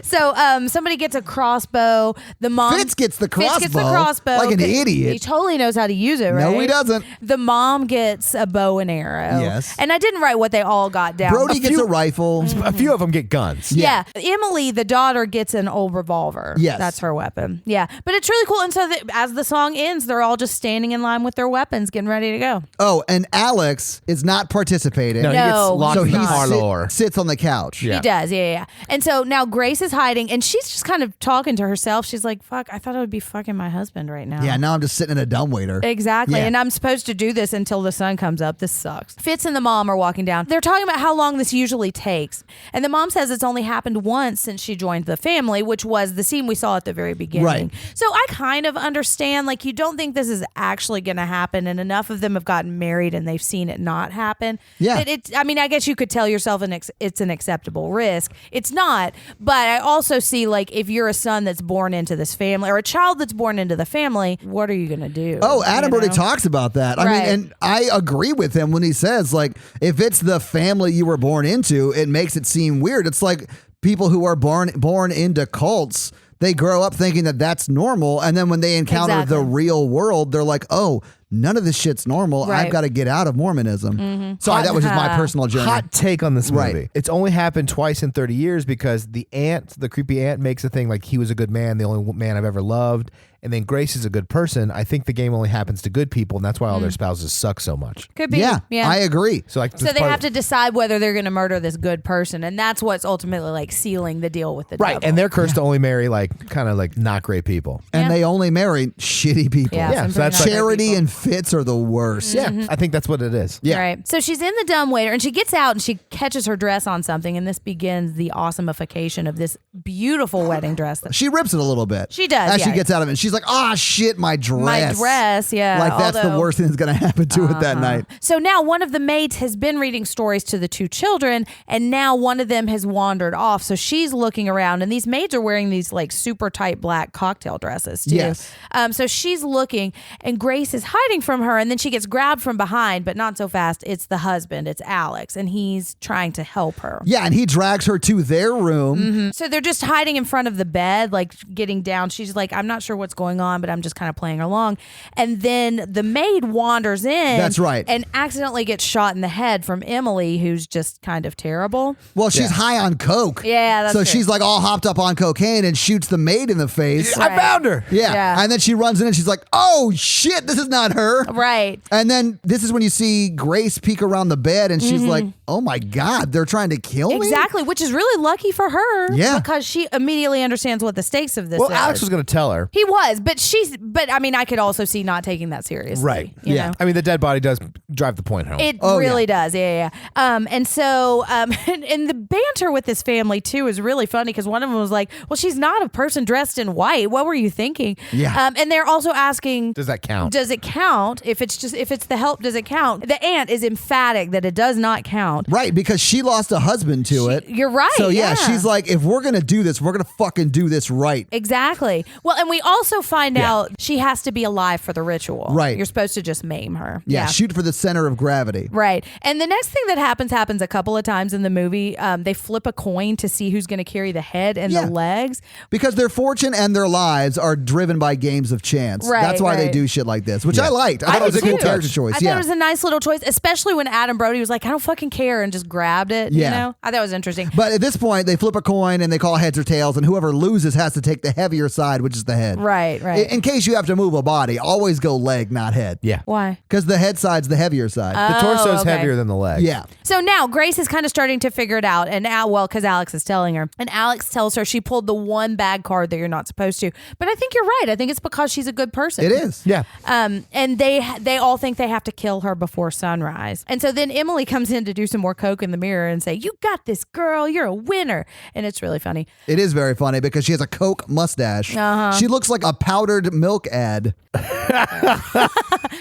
So somebody gets a crossbow. The mom Fitz gets the Fitz gets the crossbow crossbow like an 'cause idiot. He totally knows how to use it, right? No, he doesn't. The mom gets a bow and arrow. Yes. And I didn't write what they all got down. Brody gets a rifle. A few of them get guns. Yeah. Emily, the daughter, gets an old revolver. Yes. That's her weapon. Yeah. But it's really cool. And so as the song ends, they're all just standing in line with their weapons, getting ready to go. Oh, and Alex is not participating. No, he No, gets locked so in he the parlor. sits on the couch. Yeah. He does, yeah. And so now Grace is hiding, and she's just kind of talking to herself. She's like, fuck, I thought I would be fucking my husband right now. Yeah, now I'm just sitting in a dumbwaiter. Exactly. Yeah. And I'm supposed to do this until the sun comes up. This sucks. Fitz and the mom are walking down. They're talking about how long this usually takes. And the mom says it's only happened once since she joined the family, which was the scene we saw at the very beginning. Right. So I kind of understand, like, you don't think this is actually going to happen, and enough of them have gotten married and they've seen it not happen. Yeah. I mean, I guess you could tell yourself it's an acceptable risk. It's not. But I also see, like, if you're a son that's born into this family or a child that's born into the family, what are you going to do? Oh, Adam You Brody know? talks about that. I Right. mean, and I agree with him when he says, like, if it's the family you were born into, it makes it seem weird. It's like people who are born into cults. They grow up thinking that that's normal, and then when they encounter Exactly. the real world, they're like, "Oh, none of this shit's normal. Right. I've got to get out of Mormonism." Sorry, that was just my personal journey. Hot take on this movie. Right. It's only happened twice in 30 years because the creepy aunt makes a thing like he was a good man, the only man I've ever loved. And then Grace is a good person. I think the game only happens to good people, and that's why all their spouses suck so much. Could be. Yeah, I agree. So like, So they have to decide whether they're going to murder this good person, and that's what's ultimately like sealing the deal with the right, devil. and they're cursed to only marry like kind of like not great people. And Yeah. they only marry shitty people. Yeah, Yeah, some so that's pretty not Charity good people. and Fitz are the worst. Yeah, I think that's what it is. Yeah. Right. So she's in the dumbwaiter, and she gets out and she catches her dress on something, and this begins the awesomeification of this beautiful wedding dress. She rips it a little bit. She does, As she yeah. gets out of it. She's like, "Ah, shit, my dress." My dress, yeah. Like that's the although- worst thing that's going to happen to it that night. So now one of the maids has been reading stories to the two children, and now one of them has wandered off. So she's looking around, and these maids are wearing these like super tight black cocktail dresses too. Yes. So she's looking, and Grace is hiding from her, and then she gets grabbed from behind, but not so fast. It's the husband, it's Alex, and he's trying to help her. Yeah, and he drags her to their room. So they're just hiding in front of the bed, like getting down. She's like, I'm not sure what's going on, but I'm just kind of playing along. And then the maid wanders in. That's right. And accidentally gets shot in the head from Emily, who's just kind of terrible. Well, she's high on coke. Yeah, that's so true. she's like all hopped up on cocaine and shoots the maid in the face. Right. I found her. Yeah. Yeah. And then she runs in and she's like, "Oh shit, this is not her. Right. And then this is when you see Grace peek around the bed and she's like, oh my God, they're trying to kill me? Exactly, which is really lucky for her. Yeah. Because she immediately understands what the stakes of this is. Alex was going to tell her. He was, but I mean, I could also see not taking that seriously. Right. You Yeah. know? I mean, the dead body does drive the point home. It really does. Yeah. And so, and the banter with this family too is really funny because one of them was like, well, she's not a person dressed in white. What were you thinking? Yeah. And they're also asking, Does that count? does it count? If it's the help, does it count? The aunt is emphatic that it does not count. Right, because she lost a husband to it. You're right. So yeah, she's like, if we're going to do this, we're going to fucking do this right. Exactly. Well, and we also find out she has to be alive for the ritual. Right. You're supposed to just maim her. Yeah, shoot for the center of gravity. Right. And the next thing that happens a couple of times in the movie. They flip a coin to see who's going to carry the head and the legs. Because their fortune and their lives are driven by games of chance. Right, That's why they right. do shit like this, which I liked. I thought it was a did good too. character choice. I thought it was a nice little choice, especially when Adam Brody was like, I don't fucking care, and just grabbed it. Yeah. You know? I thought it was interesting. But at this point, they flip a coin and they call heads or tails, and whoever loses has to take the heavier side, which is the head. Right. In case you have to move a body, always go leg, not head. Yeah. Why? Because the head side's the heavier side. The torso is okay. heavier than the leg. Yeah. So now Grace is kind of starting to figure it out, and now, because Alex is telling her, and Alex tells her she pulled the one bad card that you're not supposed to. But I think you're right. I think it's because she's a good person. It is. Yeah. And they all think they have to kill her before sunrise. And so then Emily comes in to do some more coke in the mirror and say, "You got this, girl. You're a winner." And it's really funny. It is very funny because she has a Coke mustache. Uh-huh. She looks like a powdered milk ad.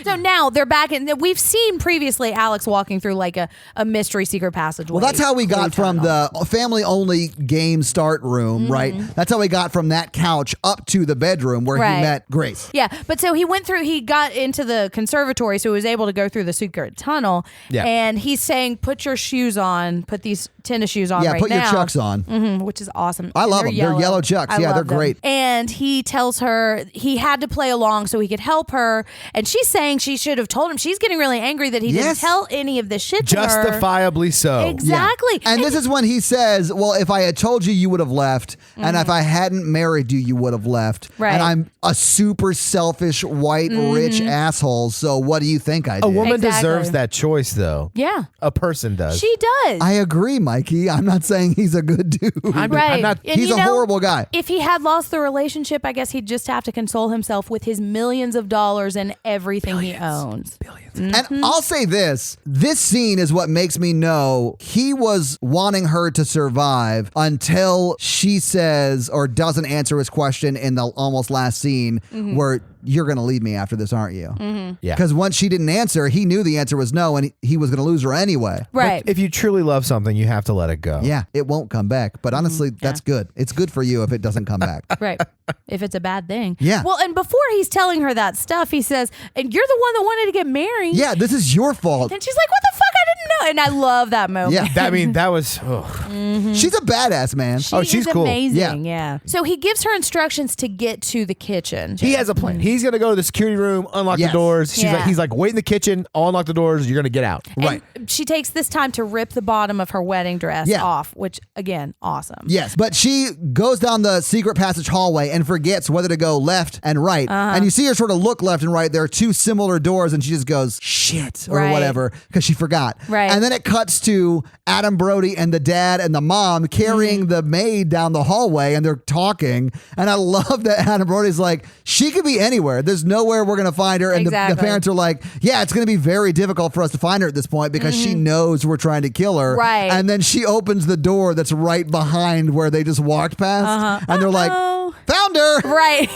So now they're back, and we've seen previously Alex walking through like a mystery secret passageway. Well, that's how we got through from tunnel. the family-only game start room, right? That's how we got from that couch up to the bedroom where Right. he met Grace. Yeah, but so he got into the conservatory, so he was able to go through the secret tunnel. Yeah. And he's saying, put your shoes on, put these tennis shoes on Yeah, right put now. your Chucks on. Which is awesome. I love And them. They're yellow Chucks. I Yeah, love they're them. great. And he tells her he had to play along so he could help her. And she's saying she should have told him. She's getting really angry that he didn't Yes. tell any of this shit to her. Justifiably so. Exactly. And this is when he says, well, if I had told you, you would have left. And if I hadn't married you, you would have left. Right. And I'm a super selfish, white, rich asshole. So what do you think I did? A woman Exactly. deserves that choice, though. Yeah. A person does. She does. I agree, Mikey. I'm not saying he's a good dude. I'm Right. not. And He's you a know, horrible guy. If he had lost the relationship, I guess he'd just have to console himself with his millions of dollars and everything he owns. And I'll say this scene is what makes me know he was wanting her to survive until she says or doesn't answer his question in the almost last scene where you're going to leave me after this, aren't you? Yeah. Because once she didn't answer, he knew the answer was no, and he was going to lose her anyway. Right. If you truly love something, you have to let it go. Yeah, it won't come back. But honestly, that's good. It's good for you if it doesn't come back. Right. If it's a bad thing. Yeah. Well, and before he's telling her that stuff, he says, and you're the one that wanted to get married. Yeah, this is your fault. And she's like, what the fuck? I didn't know. And I love that moment. Yeah. That was. ugh. She's a badass, man. she's is cool. amazing. Yeah. Yeah. So he gives her instructions to get to the kitchen. He has a plan. He's gonna go to the security room, unlock Yes. the doors. Yeah. He's like, wait in the kitchen. I'll unlock the doors. You're gonna get out. Right. And she takes this time to rip the bottom of her wedding dress Yeah. off, which again, awesome. Yes, but she goes down the secret passage hallway and forgets whether to go left and right. And you see her sort of look left and right. There are two similar doors, and she just goes, shit, or Right. whatever, because she forgot. Right. And then it cuts to Adam Brody and the dad and the mom carrying the maid down the hallway, and they're talking. And I love that Adam Brody's like, she could be anywhere. There's nowhere we're going to find her. And the Exactly. parents are like, yeah, it's going to be very difficult for us to find her at this point because she knows we're trying to kill her. Right. And then she opens the door that's right behind where they just walked past. And they're like, Uh-oh. found her. Right.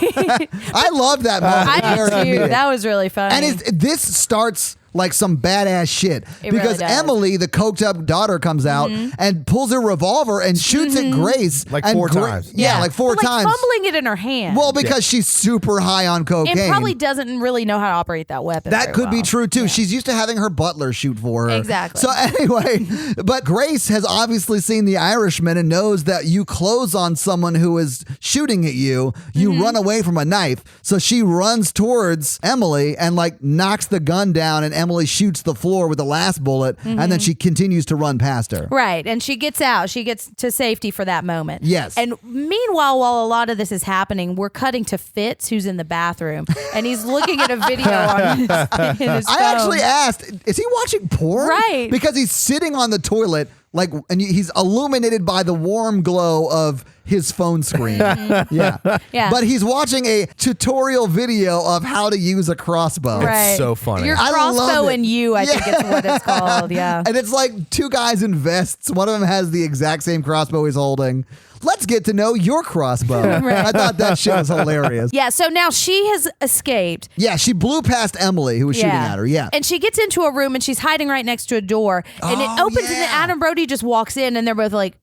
I love that moment. I Very do too. immediate. That was really funny. And this starts like some badass shit It because really does. Emily, the coked up daughter, comes out and pulls her revolver and shoots at Grace Like and 4 times. Yeah, like four But, like, times. fumbling it in her hand. Well, because she's super high on cocaine. and probably doesn't really know how to operate that weapon. That very could be well. true too. She's used to having her butler shoot for her. Exactly. So anyway, but Grace has obviously seen The Irishman and knows that you close on someone who is shooting at you, you run away from a knife. So she runs towards Emily and like knocks the gun down, and Emily shoots the floor with the last bullet, and then she continues to run past her. Right. And she gets out. She gets to safety for that moment. Yes. And meanwhile, while a lot of this is happening, we're cutting to Fitz, who's in the bathroom, and he's looking at a video on his phone. I actually asked, is he watching porn? Right. Because he's sitting on the toilet, and he's illuminated by the warm glow of his phone screen. Yeah. Yeah. But he's watching a tutorial video of how to use a crossbow. Right. It's so funny. Your I love crossbow it. and you, I think it's what it's called. Yeah. And it's like two guys in vests. One of them has the exact same crossbow he's holding. Let's get to know your crossbow. Right. I thought that shit was hilarious. Yeah. So now she has escaped. Yeah, she blew past Emily, who was shooting at her. Yeah. And she gets into a room and she's hiding right next to a door. And it opens and then Adam Brody just walks in and they're both like,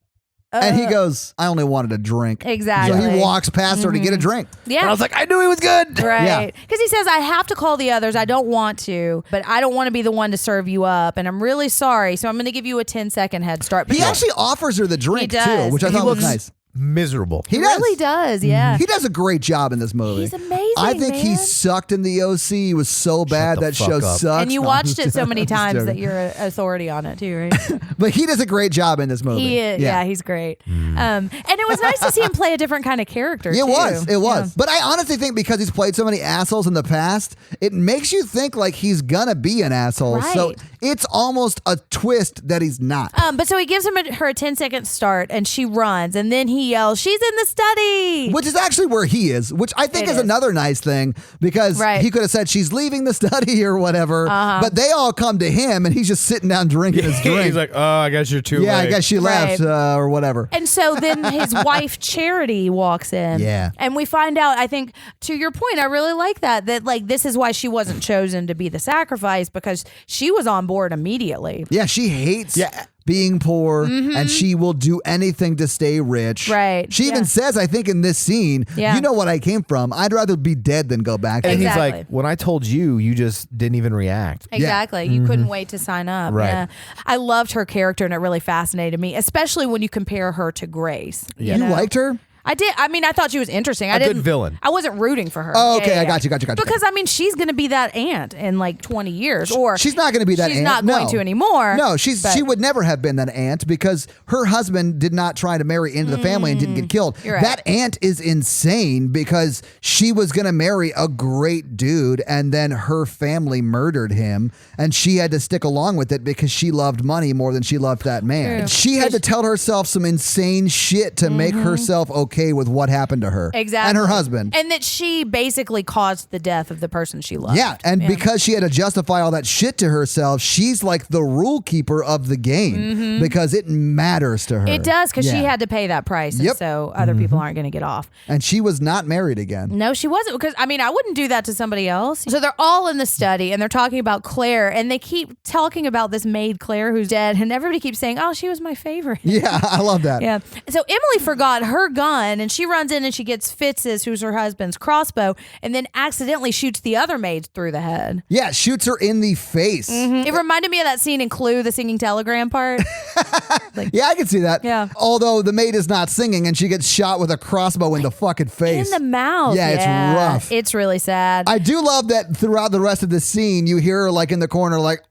and he goes, I only wanted a drink. Exactly. So he walks past her to get a drink. Yeah. And I was like, I knew he was good. Right. Because he says, I have to call the others. I don't want to, but I don't want to be the one to serve you up. And I'm really sorry. So I'm going to give you a 10-second head start. He actually offers her the drink, He too, does. which I thought was nice. Miserable. He really does. Yeah. He does a great job in this movie. He's amazing, I think he man. sucked in the OC. He was so bad the that fuck show up. sucks. And you No, watched I'm it so just- many I'm just times joking. that you're an authority on it too, right? But he does a great job in this movie. He is, yeah, he's great. And it was nice to see him play a different kind of character. It too. was. It was. Yeah. But I honestly think because he's played so many assholes in the past, it makes you think like he's gonna be an asshole. So Right. it's almost a twist that he's not. But so he gives her a 10-second start, and she runs, and then he yells, "She's in the study!" Which is actually where he is, which I think It is is. another nice thing because Right. he could have said she's leaving the study or whatever, but they all come to him and he's just sitting down drinking his drink. He's like, oh, I guess you're too yeah, late. I guess she left Right. or whatever. And so then his wife Charity walks in. Yeah. And we find out, I think, to your point, I really like that like this is why she wasn't chosen to be the sacrifice, because she was on board immediately. Yeah, she hates being poor and she will do anything to stay rich. Right, She even yeah. says, I think in this scene, Yeah. you know what I came from. I'd rather be dead than go back. And there." he's Exactly. like, when I told you, you just didn't even react. Exactly. You couldn't wait to sign up. Right. Yeah. I loved her character and it really fascinated me, especially when you compare her to Grace. Yeah. You know? liked her? I did. I mean, I thought she was interesting. I good didn't. villain. I wasn't rooting for her. Oh, okay. I got you. Because I mean, she's going to be that aunt in like 20 years, or She's not going to be that she's aunt. not going No. to anymore. No, but- she would never have been that aunt because her husband did not try to marry into the family and didn't get killed. You're right. That aunt is insane because she was going to marry a great dude and then her family murdered him and she had to stick along with it because she loved money more than she loved that man. True. She had to tell herself some insane shit to make herself okay with what happened to her. Exactly. And her husband. And that she basically caused the death of the person she loved. Yeah, and because she had to justify all that shit to herself, she's like the rule keeper of the game because it matters to her. It does, because she Yeah. had to pay that price. And Yep. so other people aren't going to get off. And she was not married again. No, she wasn't, because I mean, I wouldn't do that to somebody else. So they're all in the study and they're talking about Claire, and they keep talking about this maid Claire who's dead, and everybody keeps saying, "Oh, she was my favorite." Yeah, I love that. Yeah. So Emily forgot her gun, and she runs in and she gets Fitz's, who's her husband's, crossbow, and then accidentally shoots the other maid through the head. Yeah, shoots her in the face. It reminded me of that scene in Clue, the singing telegram part. Yeah, I can see that. Yeah. Although the maid is not singing and she gets shot with a crossbow in the fucking face. In the mouth. Yeah, it's rough. It's really sad. I do love that throughout the rest of the scene, you hear her like in the corner, like,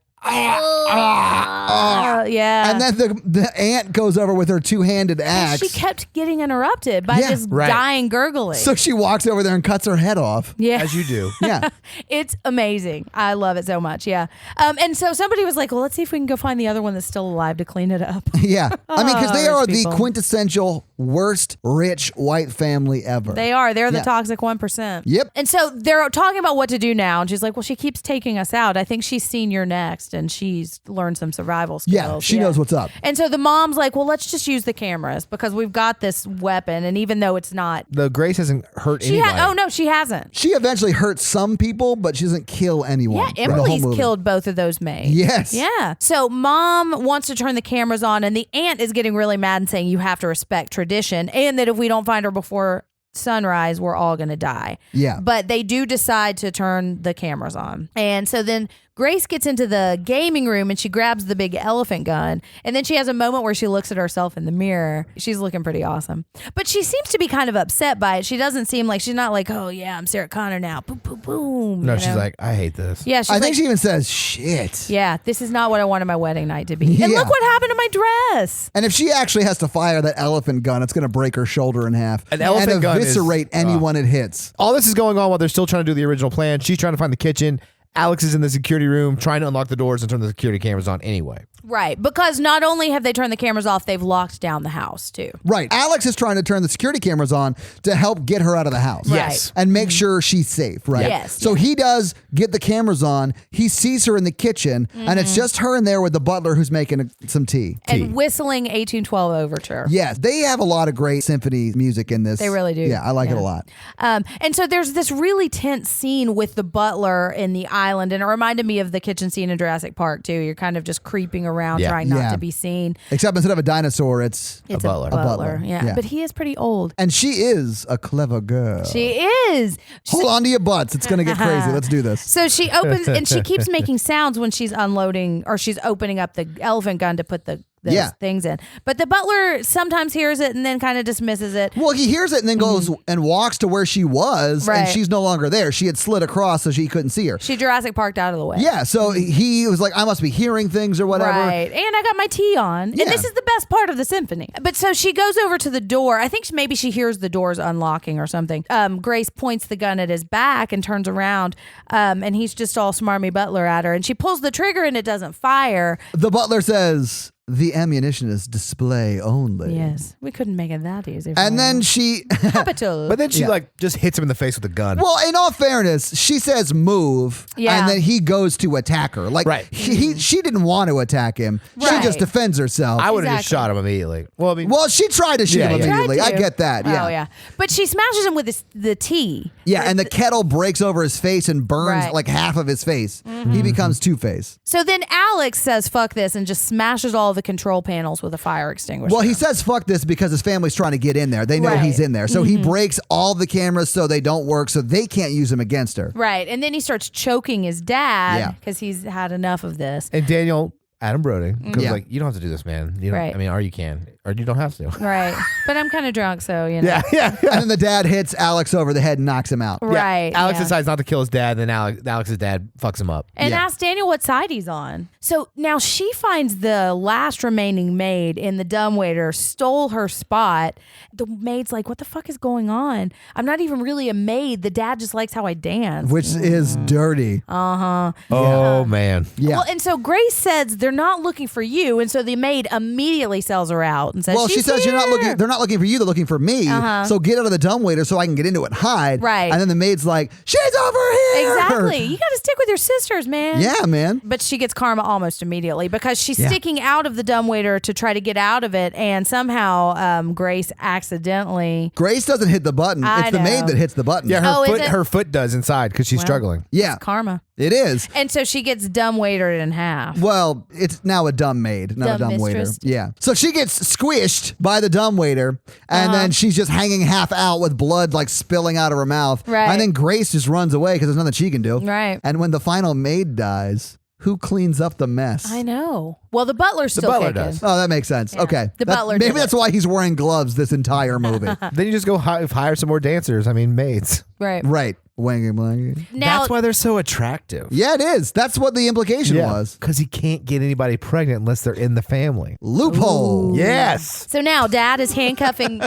yeah. and then the aunt goes over with her two-handed axe. She kept getting interrupted by Yeah, this right. dying gurgling. So she walks over there and cuts her head off. yeah. As you do. Yeah. It's amazing. I love it so much. Yeah. And so somebody was like, well, let's see if we can go find the other one that's still alive to clean it up. Yeah. I mean, because they rich are people. the quintessential worst rich white family ever. They are. They're the Yeah. toxic 1%. Yep. And so they're talking about what to do now. And she's like, well, she keeps taking us out. I think she's seen you're next. And she's learned some survival skills. Yeah, she knows what's up. And so the mom's like, well, let's just use the cameras because we've got this weapon. And even though it's not. The Grace hasn't hurt She anybody. oh, no, she hasn't. She eventually hurts some people, but she doesn't kill anyone. Yeah, in the whole Emily's movie. killed both of those maids. Yes. Yeah. So mom wants to turn the cameras on, and the aunt is getting really mad and saying you have to respect tradition, and that if we don't find her before sunrise, we're all going to die. Yeah. But they do decide to turn the cameras on. And so then Grace gets into the gaming room and she grabs the big elephant gun. And then she has a moment where she looks at herself in the mirror. She's looking pretty awesome. But she seems to be kind of upset by it. She doesn't seem like, she's not like, oh yeah, I'm Sarah Connor now. Boom, boom, boom. No, you she's know? like, I hate this. Yeah, she's I think like, she even says, shit. yeah, this is not what I wanted my wedding night to be. And Yeah. look what happened to my dress. And if she actually has to fire that elephant gun, it's going to break her shoulder in half An elephant and gun is- eviscerate anyone it hits. All this is going on while they're still trying to do the original plan. She's trying to find the kitchen. Alex is in the security room trying to unlock the doors and turn the security cameras on anyway. Right, because not only have they turned the cameras off, they've locked down the house too. Right. Alex is trying to turn the security cameras on to help get her out of the house. Yes. And make sure she's safe, right? Yes, So he does get the cameras on. He sees her in the kitchen, and it's just her in there with the butler who's making some tea. And whistling 1812 Overture. Yes, they have a lot of great symphony music in this. They really do. Yeah, I like it Yeah. a lot. And so there's this really tense scene with the butler in the island, and it reminded me of the kitchen scene in Jurassic Park too. You're kind of just creeping around Yeah. trying not Yeah. to be seen. Except instead of a dinosaur, it's It's butler. a A butler. butler. Yeah. Yeah. But he is pretty old. and she is a clever girl. She is. Hold on to your butts. It's going to get crazy. Let's do this. So she opens and she keeps making sounds when she's unloading or she's opening up the elephant gun to put the Yeah. things in. But the butler sometimes hears it and then kind of dismisses it. Well, he hears it and then goes and walks to where she was, and Right. she's no longer there. She had slid across so she couldn't see her. She Jurassic Parked out of the way. Yeah, so he was like, I must be hearing things or whatever. Right. And I got my tea on. Yeah. And this is the best part of the symphony. But so she goes over to the door. I think maybe she hears the doors unlocking or something. Grace points the gun at his back and turns around. And he's just all smarmy butler at her. And she pulls the trigger and it doesn't fire. The butler says, the ammunition is display only. Yes. We couldn't make it that easy. for And her. then she, Capital. But then she Yeah. like just hits him in the face with a gun. well, in all fairness, she says move, Yeah. and then he goes to attack her. Like, Right. she didn't want to attack him. She Right. just defends herself. I would have just Exactly. shot him immediately. Well, I mean, well, she tried to shoot Yeah, him yeah. immediately. Tried I to. get that. Yeah. Oh, yeah. But she smashes him with the tea. Yeah, and the kettle breaks over his face and burns Right. Mm-hmm. like half of his face. He becomes Two-Face. So then Alex says, fuck this, and just smashes all the control panels with a fire extinguisher. Well, he says fuck this because his family's trying to get in there. They know Right. he's in there. So he breaks all the cameras so they don't work, so they can't use them against her. Right. And then he starts choking his dad Yeah. because he's had enough of this. and Daniel, Adam Brody, goes Yeah. like, you don't have to do this, man. You don't, Right. I mean, or you can, or you don't have to. Right. But I'm kind of drunk, so, you know. yeah. And then the dad hits Alex over the head and knocks him out. Right. Alex yeah. decides not to kill his dad, then Alex's dad fucks him up. And Yeah. asks Daniel what side he's on. So now she finds the last remaining maid in the dumbwaiter, stole her spot. The maid's like, what the fuck is going on? I'm not even really a maid. The dad just likes how I dance. Which is dirty. Oh, man. Yeah. Well, and so Grace says they're not looking for you, and so the maid immediately sells her out and says, Well, she "She's says you're not here." looking. They're not looking for you. They're looking for me. So get out of the dumbwaiter so I can get into it, and hide. Right. And then the maid's like, "She's over here." Exactly. You got to stick with your sisters, man. Yeah, man. But she gets karma almost immediately because she's sticking out of the dumbwaiter to try to get out of it, and somehow Grace accidentally. Grace doesn't hit the button. I It's the maid know. that hits the button. Yeah, Oh, is it? her foot does inside because she's struggling. Yeah. Karma. It is. And so she gets dumbwaitered in half. Well, it's now a dumb maid, not a Dumb dumb waiter. mistress. Yeah. So she gets squished by the dumb waiter, and then she's just hanging half out with blood like spilling out of her mouth. Right. And then Grace just runs away because there's nothing she can do. Right. And when the final maid dies, who cleans up the mess? I know. Well, the butler's still butler kicking. does. Oh, that makes sense. Okay. The butler Maybe did that's why he's wearing gloves this entire movie. Then you just go hire some more dancers. I mean, maids. Right. Right. Wangy blangy. Now, That's why they're so attractive. Yeah, it is. That's what the implication was. Because he can't get anybody pregnant unless they're in the family. Loophole. Yes. so now Dad is handcuffing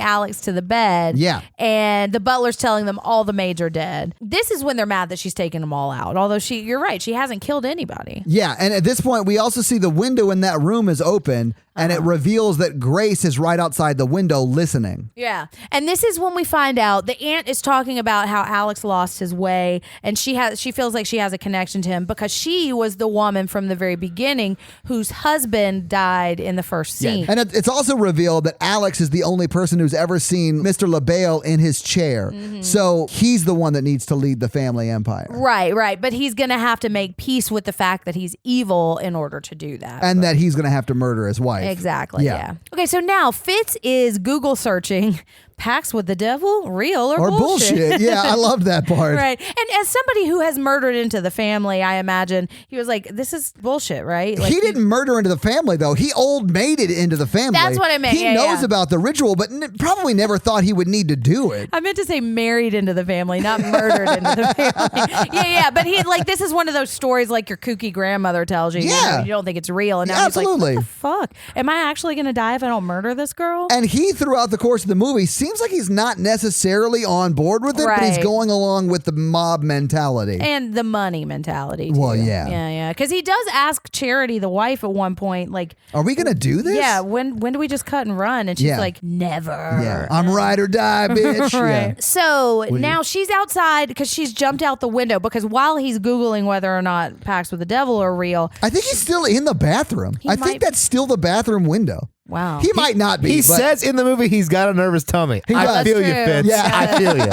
Alex to the bed. Yeah. And the butler's telling them all the maids are dead. This is when they're mad that she's taking them all out. Although you're right, she hasn't killed anybody. Yeah, and at this point, we also see the window in that room is open, and it reveals that Grace is right outside the window listening. Yeah. And this is when we find out the aunt is talking about how Alex lost his way, and she feels like she has a connection to him because she was the woman from the very beginning whose husband died in the first scene. And it's also revealed that Alex is the only person who's ever seen Mr. LaBelle in his chair. So he's the one that needs to lead the family empire. Right. But he's going to have to make peace with the fact that he's evil in order to do that. And that he's going to have to murder his wife. Exactly. Yeah. Yeah. Okay. So now Fitz is Google searching pacts with the devil, real or bullshit. Yeah, I love that part. Right. And as somebody who has murdered into the family, I imagine he was like, this is bullshit, right? Like, he didn't murder into the family, though. He old maided into the family. That's what I meant. He knows about the ritual, but probably never thought he would need to do it. I meant to say married into the family, not murdered into the family. Yeah. But he like, this is one of those stories like your kooky grandmother tells you. Yeah. You don't think it's real. And now Absolutely. he's like, what the fuck? Am I actually going to die if I don't murder this girl? And he, throughout the course of the movie, seems like he's not necessarily on board with it, but he's Right. going along with the mob mentality. And the money mentality, too. Well, yeah. Yeah. Because he does ask Charity, the wife, at one point, like, Are we going to do this? yeah, when do we just cut and run? And she's Yeah. like, never. Yeah. I'm ride or die, bitch. Right. Yeah. So now she's outside because she's jumped out the window because while he's Googling whether or not pacts with the devil are real. I think he's still in the bathroom. I might- think that's still the bathroom window. Wow. He might not be. He but says in the movie he's got a nervous tummy. I does. feel you, That's true. Fitz. Yeah. I feel you.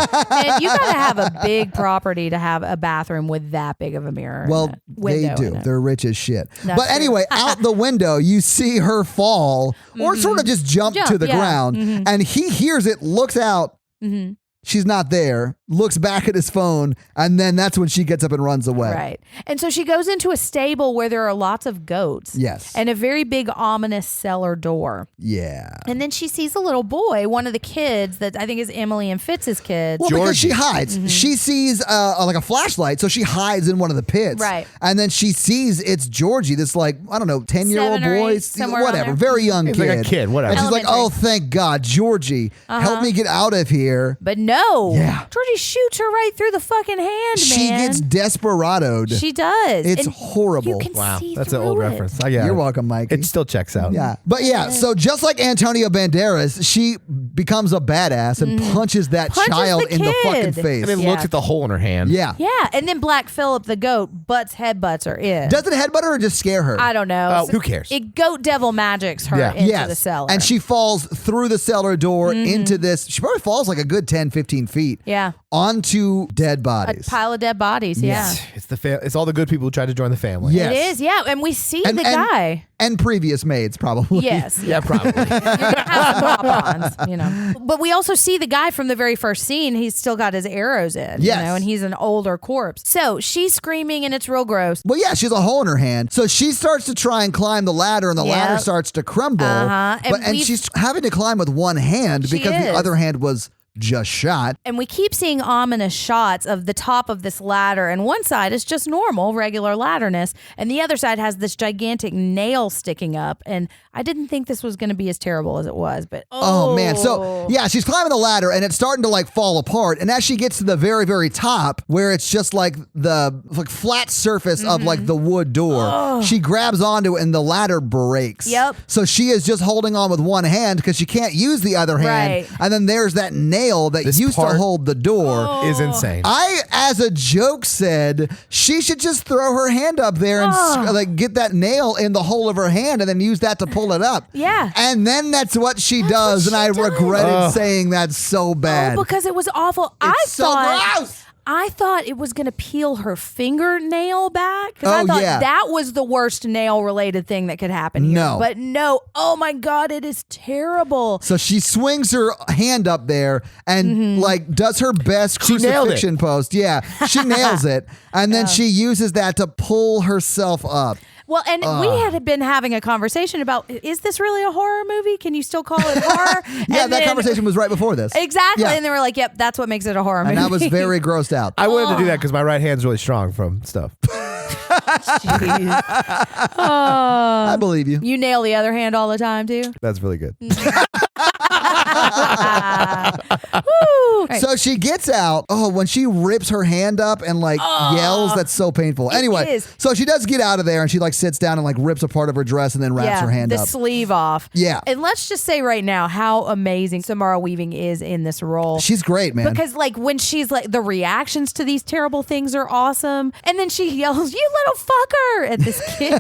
Man, you got to have a big property to have a bathroom with that big of a mirror. Well, and a they window do. in it. They're rich as shit. That's But true. anyway, out the window, you see her fall or sort of just jump to the yeah. ground. And he hears it, looks out. She's not there, looks back at his phone, and then that's when she gets up and runs away. Right. And so she goes into a stable where there are lots of goats. Yes. And a very big ominous cellar door. Yeah. And then she sees a little boy, one of the kids that I think is Emily and Fitz's kids. Well, because she hides. She sees like a flashlight, so she hides in one of the pits. Right. And then she sees it's Georgie, this like, I don't know, 10-year-old 7 or boy, 8, somewhere around whatever, there. very young He's kid. like a kid, whatever. And she's like, Elementary. oh, thank God, Georgie, help me get out of here. But no. Yeah. Georgie shoots her right through the fucking hand, She man. gets desperadoed. She does. It's And horrible. You can Wow, see that's an through old it. reference. I got You're it. welcome, Mike. It still checks out. Yeah. But yeah, so just like Antonio Banderas, she becomes a badass and punches that Punches child the in the fucking kid. face. And then Yeah. looks at the hole in her hand. Yeah. Yeah. And then Black Phillip, the goat, headbutts her in. Does it headbutt her or just scare her? I don't know. Oh, who cares? It goat devil magics her Yeah. into Yes. the cellar. And she falls through the cellar door into this. She probably falls like a good 10, 15 feet Yeah. onto dead A bodies. pile of dead bodies. Yeah. It's it's all the good people who tried to join the family. Yes. It is. Yeah. And we see And- the and- guy. And previous maids, probably. Yes. Yeah, probably. You're gonna have some hop-ons, you know. But we also see the guy from the very first scene. He's still got his arrows in, Yes. you know, and he's an older corpse. So she's screaming, and it's real gross. Well, yeah, she has a hole in her hand. So she starts to try and climb the ladder, and the Yep. ladder starts to crumble. Uh-huh. And And we've- she's having to climb with one hand She because the is. other hand was just shot. And we keep seeing ominous shots of the top of this ladder, and one side is just normal, regular ladderness, and the other side has this gigantic nail sticking up. And I didn't think this was going to be as terrible as it was, but Oh man. So yeah, she's climbing the ladder and it's starting to like fall apart. And as she gets to the very, very top, where it's just like the like flat surface of like the wood door, she grabs onto it and the ladder breaks. Yep. So she is just holding on with one hand because she can't use the other hand. Right. And then there's that nail that This used to part hold the door. Is insane. I, as a joke, said she should just throw her hand up there and like get that nail in the hole of her hand and then use that to pull it up. Yeah. And then that's what she does, and I regretted saying that so bad. Oh, because it was awful. It's so gross. I thought it was going to peel her fingernail back. 'Cause I Oh, thought yeah. that was the worst nail related thing that could happen here. No. But no. Oh my God, it is terrible. So she swings her hand up there and like does her best She nailed it. crucifixion post. Yeah, she nails it, and then she uses that to pull herself up. Well, and we had been having a conversation about, is this really a horror movie? Can you still call it horror? Yeah, And that then- conversation was right before this. Exactly. Yeah. And they were like, yep, that's what makes it a horror movie. And I was very grossed out. I wanted to do that because my right hand's really strong from stuff. I believe you. You nail the other hand all the time, too? That's really good. Woo! Right. So she gets out. Oh, when she rips her hand up and like yells, that's so painful. Anyway, is. so she does get out of there and she like sits down and like rips a part of her dress and then wraps her hand the up. sleeve off. Yeah. And let's just say right now how amazing Samara Weaving is in this role. She's great, man. Because like when she's like the reactions to these terrible things are awesome, and then she yells, "You little fucker!" at this kid,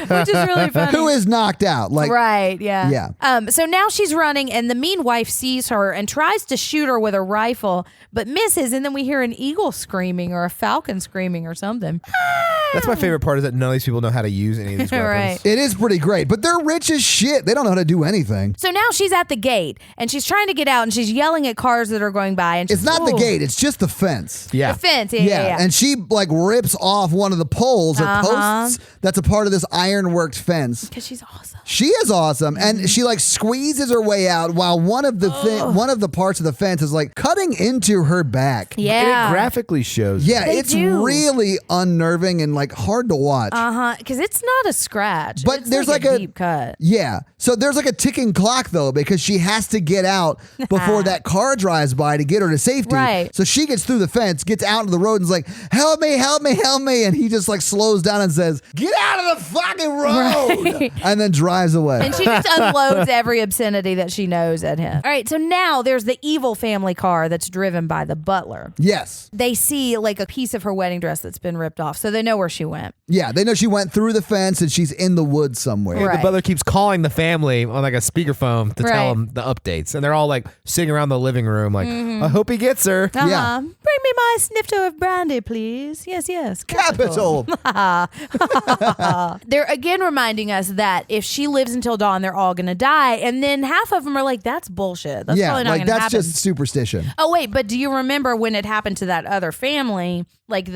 which is really funny. Who is knocked out? Like, Right, yeah. Yeah. So now she's running, and the mean wife sees her and tries to shoot her with a rifle, but misses. And then we hear an eagle screaming or a falcon screaming or something. That's my favorite part is that none of these people know how to use any of these weapons. Right. It is pretty great, but they're rich as shit. They don't know how to do anything. So now she's at the gate and she's trying to get out and she's yelling at cars that are going by. And she's, It's not the "Ooh." gate. It's just the fence. Yeah. The fence. Yeah. And she like rips off one of the poles or posts that's a part of this ironworked fence. Because she's awesome. She is awesome, and she like squeezes her way out while one of the parts of the fence is like cutting into her back. Yeah. And it graphically shows. Yeah, They it's do. really unnerving and like hard to watch. Because it's not a scratch. But It's there's like like a deep cut. Yeah. So there's like a ticking clock though, because she has to get out before that car drives by to get her to safety. Right. So she gets through the fence, gets out into the road, and is like, "Help me, help me, help me!" And he just like slows down and says, "Get out of the fucking road!" Right. And then drives away. And she just unloads every obscenity that she knows at him. All right, so now there's the evil family car that's driven by the butler. Yes. They see like a piece of her wedding dress that's been ripped off, so they know where she went. Yeah, they know she went through the fence and she's in the woods somewhere. Right. The butler keeps calling the family on like a speakerphone to Right. tell them the updates. And they're all like sitting around the living room like, I hope he gets her. Yeah. Bring me my snifter of brandy, please. Yes. Capital. They're again reminding us that if she lives until dawn, they're all going to die. And then half of them are like, that's bullshit. That's Yeah, probably not like going to that's happen. just superstition. Oh, wait, but do you remember when it happened to that other family? Like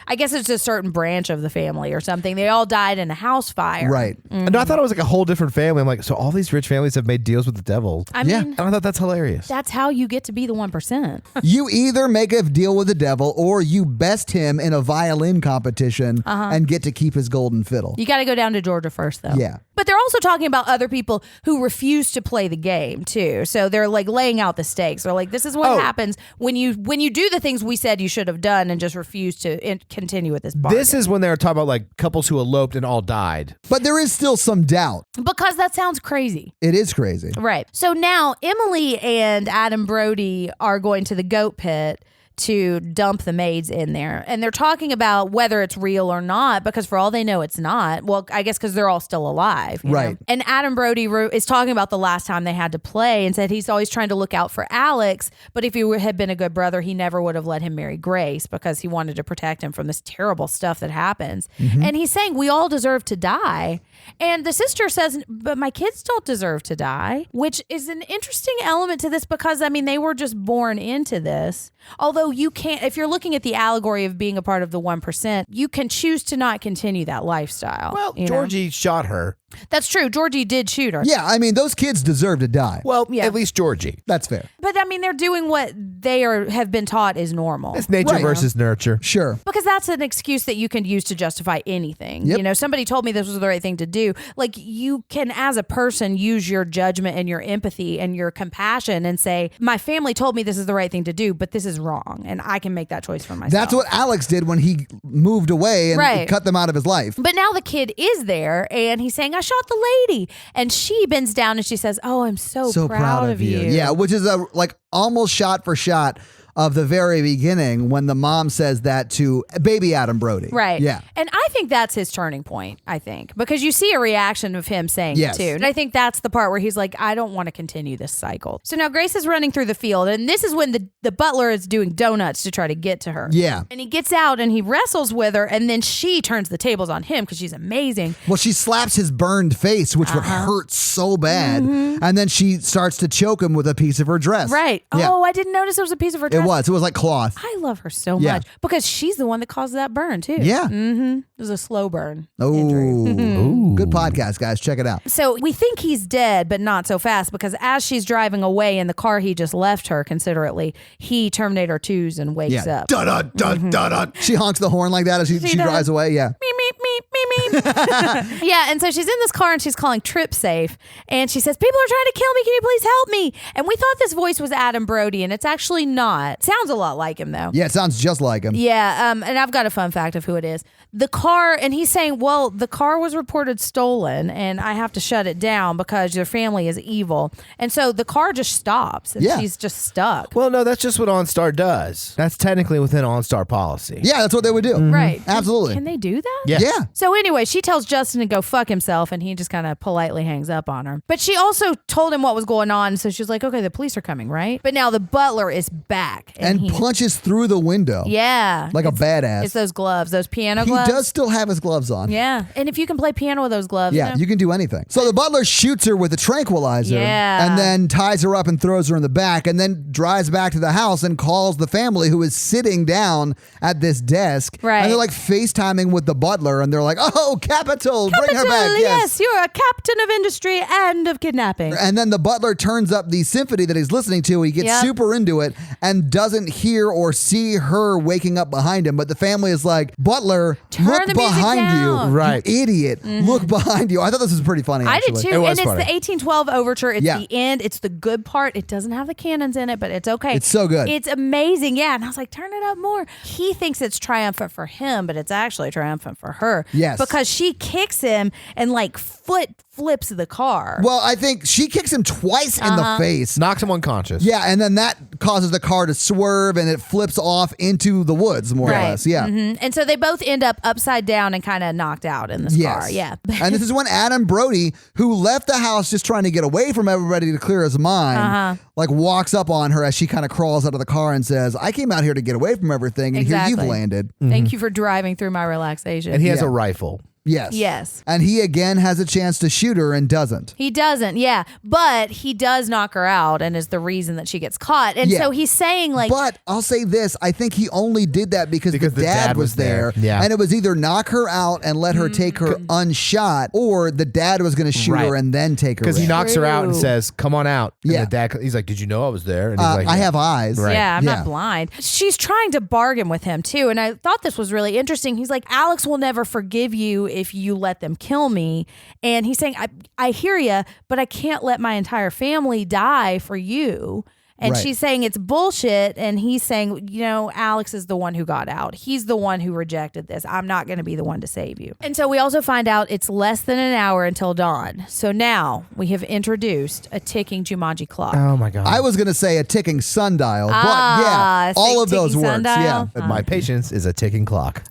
I guess it's a certain branch of the family or something. They all died in a house fire. Right. No, I thought it was like a whole different family. I'm like, so all these rich families have made deals with the devil. I Yeah. mean, I thought that's hilarious. that's how you get to be the 1%. You either make a deal with the devil or you best him in a violin competition and get to keep his golden fiddle. You got to go down to Georgia first, though. Yeah. But they're also talking about other people who refuse to play the game too. So they're like laying out the stakes. They're like, this is what happens when you do the things we said you should have done and just refuse to continue with this bargain. This is when they were talking about like couples who eloped and all died. But there is still some doubt. because that sounds crazy. It is crazy. Right. So now Emily and Adam Brody are going to the goat pit to dump the maids in there. And they're talking about whether it's real or not, because for all they know, it's not. Well, I guess because they're all still alive. you Right. know? And Adam Brody is talking about the last time they had to play and said he's always trying to look out for Alex, but if he had been a good brother, he never would have let him marry Grace because he wanted to protect him from this terrible stuff that happens. And he's saying we all deserve to die. And the sister says, but my kids don't deserve to die, which is an interesting element to this because, I mean, they were just born into this. Although you can't, if you're looking at the allegory of being a part of the 1%, you can choose to not continue that lifestyle. Well, you know? Georgie shot her. That's true. Georgie did shoot her. Yeah, I mean, those kids deserve to die. Well, Yeah. at least Georgie. That's fair. But I mean, they're doing what they have been taught is normal. It's nature Right. versus nurture. Sure. Because that's an excuse that you can use to justify anything. Yep. You know, somebody told me this was the right thing to do. Like, you can, as a person, use your judgment and your empathy and your compassion and say, my family told me this is the right thing to do, but this is wrong. And I can make that choice for myself. That's what Alex did when he moved away and Right. cut them out of his life. But now the kid is there and he's saying, I shot the lady. And she bends down and she says, oh, I'm so proud of you. Yeah, which is a like almost shot for shot of the very beginning when the mom says that to baby Adam Brody. Right. Yeah. And I think that's his turning point, I think, because you see a reaction of him saying Yes. it too. And I think that's the part where he's like, I don't want to continue this cycle. So now Grace is running through the field, and this is when the butler is doing donuts to try to get to her. Yeah. And he gets out and he wrestles with her, and then she turns the tables on him because she's amazing. Well, she slaps his burned face, which would hurt so bad. And then she starts to choke him with a piece of her dress. Right. Yeah. Oh, I didn't notice it was a piece of her dress. It was like cloth. I love her so Yeah. much because she's the one that caused that burn too. Yeah. It was a slow burn. Oh, Ooh. good podcast, guys. Check it out. So we think he's dead, but not so fast because as she's driving away in the car he just left her considerately, he Terminator 2s and wakes Yeah. up. Dun, dun, dun, dun, dun. She honks the horn like that as she does. drives away. Yeah. Meep, meep, meep, meep, meep. Yeah, and so she's in this car and she's calling Trip Safe and she says, people are trying to kill me. Can you please help me? And we thought this voice was Adam Brody and it's actually not. Sounds a lot like him though. Yeah, it sounds just like him. Yeah, and I've got a fun fact of who it is. The car, and he's saying, well, the car was reported stolen and I have to shut it down because your family is evil. And so the car just stops and Yeah. she's just stuck. Well, no, that's just what OnStar does. That's technically within OnStar policy. Yeah, that's what they would do. Right. Absolutely. Can they do that? Yeah. Yeah. So anyway, she tells Justin to go fuck himself and he just kind of politely hangs up on her. But she also told him what was going on. So she's like, okay, the police are coming, right? But now the butler is back. And he, punches through the window. yeah. Like a badass. It's those gloves, those piano He gloves. does still have his gloves on. Yeah. And if you can play piano with those gloves. Yeah, you can do anything. So the butler shoots her with a tranquilizer and then ties her up and throws her in the back and then drives back to the house and calls the family who is sitting down at this desk. Right. And they're like FaceTiming with the butler and they're like, oh, Capital, bring her back. Yes, you're a captain of industry and of kidnapping. And then the butler turns up the symphony that he's listening to. He gets super into it and doesn't hear or see her waking up behind him. But the family is like, Butler, look behind you. Right. You idiot. Look behind you. I thought this was pretty funny, I actually. did too. It was and it's funny. the 1812 overture. It's the end. It's the good part. It doesn't have the cannons in it, but it's okay. It's so good. It's amazing. Yeah. And I was like, turn it up more. He thinks it's triumphant for him, but it's actually triumphant for her. Yes. Because she kicks him and like foot flips the car. Well, I think she kicks him twice in the face. Knocks him unconscious. Yeah, and then that causes the car to swerve and it flips off into the woods, more or less. Yeah. Mm-hmm. And so they both end up upside down and kind of knocked out in this car. Yeah. And this is when Adam Brody, who left the house just trying to get away from everybody to clear his mind, like walks up on her as she kind of crawls out of the car and says, I came out here to get away from everything, and here you've landed. Thank you for driving through my relaxation. And he has a rifle. Yes. Yes. And he again has a chance to shoot her and doesn't. He doesn't, yeah. But he does knock her out and is the reason that she gets caught. And so he's saying like... But I'll say this. I think he only did that because the dad was there. Yeah. And it was either knock her out and let her take her unshot, or the dad was going to shoot her and then take her Because he in. knocks her out and says, come on out. And Yeah. the dad, he's like, did you know I was there? And he's like, I have eyes. Right. Yeah, I'm not blind. She's trying to bargain with him too. And I thought this was really interesting. He's like, Alex will never forgive you if you let them kill me. And he's saying, I hear you, but I can't let my entire family die for you. And she's saying it's bullshit. And he's saying, you know, Alex is the one who got out. He's the one who rejected this. I'm not going to be the one to save you. And so we also find out it's less than an hour until dawn. So now we have introduced a ticking Jumanji clock. oh my God. I was going to say a ticking sundial, but yeah, all of those works. Sundial. Yeah. My patience is a ticking clock.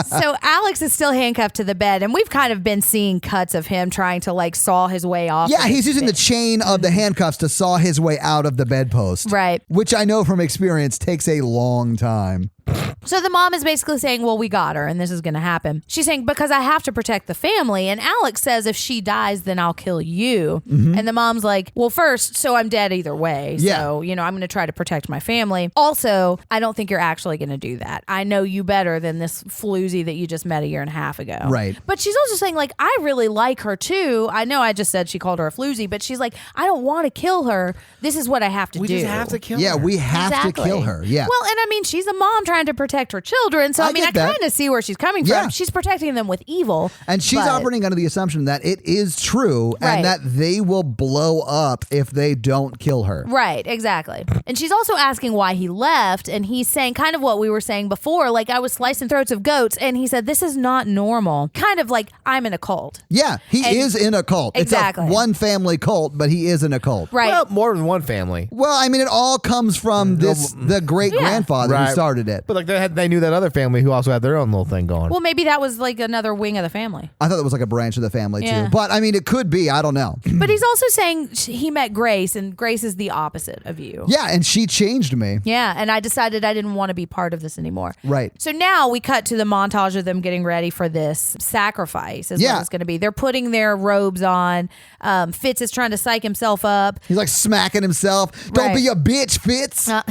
So Alex is still handcuffed to the bed, and we've kind of been seeing cuts of him trying to like saw his way off. Yeah, he's using the chain of the handcuffs to saw his way out of the bedpost. Right. Which I know from experience takes a long time. So the mom is basically saying, well, we got her and this is going to happen. She's saying, because I have to protect the family. And Alex says, if she dies, then I'll kill you. And the mom's like, well, first, so I'm dead either way. Yeah. So, you know, I'm going to try to protect my family. Also, I don't think you're actually going to do that. I know you better than this floozy that you just met a year and a half ago. Right. But she's also saying, like, I really like her too. I know I just said she called her a floozy, but she's like, I don't want to kill her. This is what I have to do. We just have to kill Yeah, her. we have to kill her. Yeah. Well, and I mean, she's a mom trying to protect her children. So, I mean, I get that. kind of see where she's coming Yeah. from. She's protecting them with evil. And she's but- operating under the assumption that it is true Right. and that they will blow up if they don't kill her. Right, exactly. And she's also asking why he left. And he's saying kind of what we were saying before, like I was slicing throats of goats. And he said, this is not normal. Kind of like I'm in a cult. Yeah, he And- is in a cult. Exactly. It's a one family cult, but he is in a cult. Right. Well, more than one family. Well, I mean, it all comes from the great grandfather who Right. started it. But like they knew that other family who also had their own little thing going. Well, maybe that was like another wing of the family. I thought it was like a branch of the family Yeah. too. But I mean, it could be. I don't know. But he's also saying he met Grace, and Grace is the opposite of you. Yeah, and she changed me. Yeah, and I decided I didn't want to be part of this anymore. Right. So now we cut to the montage of them getting ready for this sacrifice is what it's going to be. They're putting their robes on. Fitz is trying to psych himself up. He's like smacking himself. Don't Right. be a bitch, Fitz. I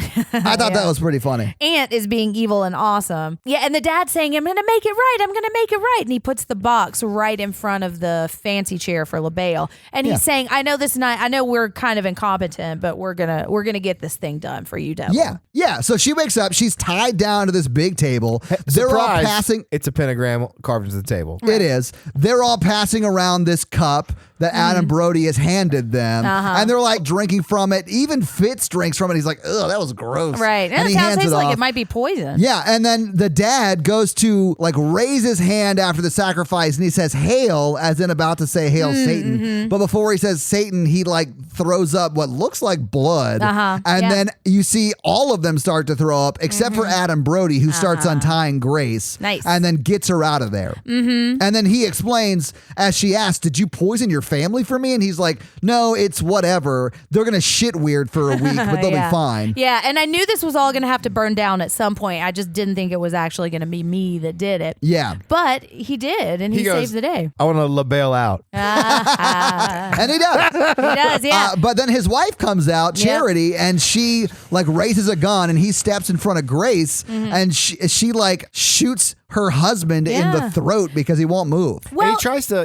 thought that was pretty funny. Aunt is being evil and awesome. Yeah, and the dad's saying, I'm going to make it right. I'm going to make it right. And he puts the box right in front of the fancy chair for LaBelle. And he's saying, I know this night, I know we're kind of incompetent, but we're gonna get this thing done for you, devil. Yeah, yeah. So she wakes up. She's tied down to this big table. They're all Surprise, passing. It's a pentagram carved into the table. It is. They're all passing around this cup that Adam Brody has handed them, and they're like drinking from it. Even Fitz drinks from it. He's like, "Ugh, that was gross." Right. And it he sounds hands tastes it like off. it might be poison. Yeah, and then the dad goes to like raise his hand after the sacrifice, and he says "Hail," as in about to say "Hail Satan." But before he says Satan, he like throws up what looks like blood, and then you see all of them start to throw up, except for Adam Brody, who starts untying Grace, Nice. and then gets her out of there. And then he explains as she asks, "Did you poison your family for me?" And he's like, "No, it's whatever. They're gonna shit weird for a week, but they'll be fine." Yeah, and I knew this was all going to have to burn down at some point. point. I just didn't think it was actually going to be me that did it. Yeah. But he did, and he goes, saves the day. I want to LaBelle out. And he does. He does, yeah. But then his wife comes out, Charity, and she like raises a gun, and he steps in front of Grace, and she like shoots her husband in the throat because he won't move. Well, And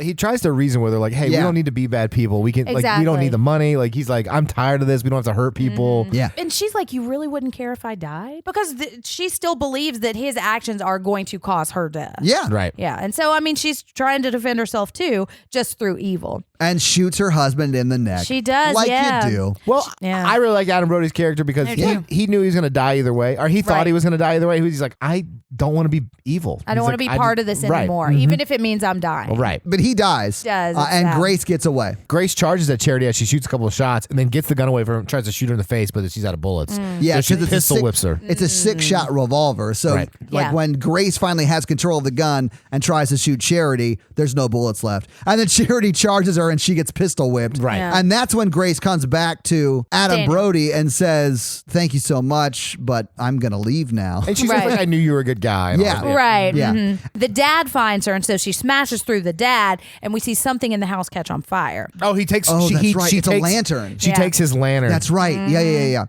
he tries to reason with her like, hey, we Yeah. don't need to be bad people. We can like we Exactly. don't need the money. Like he's like, I'm tired of this. We don't have to hurt people. Yeah. and she's like, you really wouldn't care if I died? Because she still believes that his actions are going to cause her death. Yeah. Right. Yeah. And so, I mean, she's trying to defend herself too, just through evil. And shoots her husband in the neck. She does, like yeah. you do. Well, Yeah. I really like Adam Brody's character because I do too. he knew he was going to die either way, or he thought Right. he was going to die either way. He's like, I don't want to be evil. I don't want to be part of this anymore, even if it means I'm dying. Right. But he dies. Does, it's and sad. Grace gets away. Grace charges at Charity as she shoots a couple of shots and then gets the gun away from her, tries to shoot her in the face, but she's out of bullets. Yeah, so she 'cause it's a pistol sick- whips her. It's a 6-shot revolver. So Right. like Yeah. when Grace finally has control of the gun and tries to shoot Charity, there's no bullets left. And then Charity charges her and she gets pistol whipped. Right. Yeah. And that's when Grace comes back to Adam Daniel. Brody and says, thank you so much, but I'm going to leave now. And she's Right. like, I knew you were a good guy. And all Yeah. that. Right. Yeah. mhm. The dad finds her, and so she smashes through the dad, and we see something in the house catch on fire. Oh, he takes. Oh, she, that's he, right. She It's a takes, lantern. She Yeah. takes his lantern. That's right. Yeah.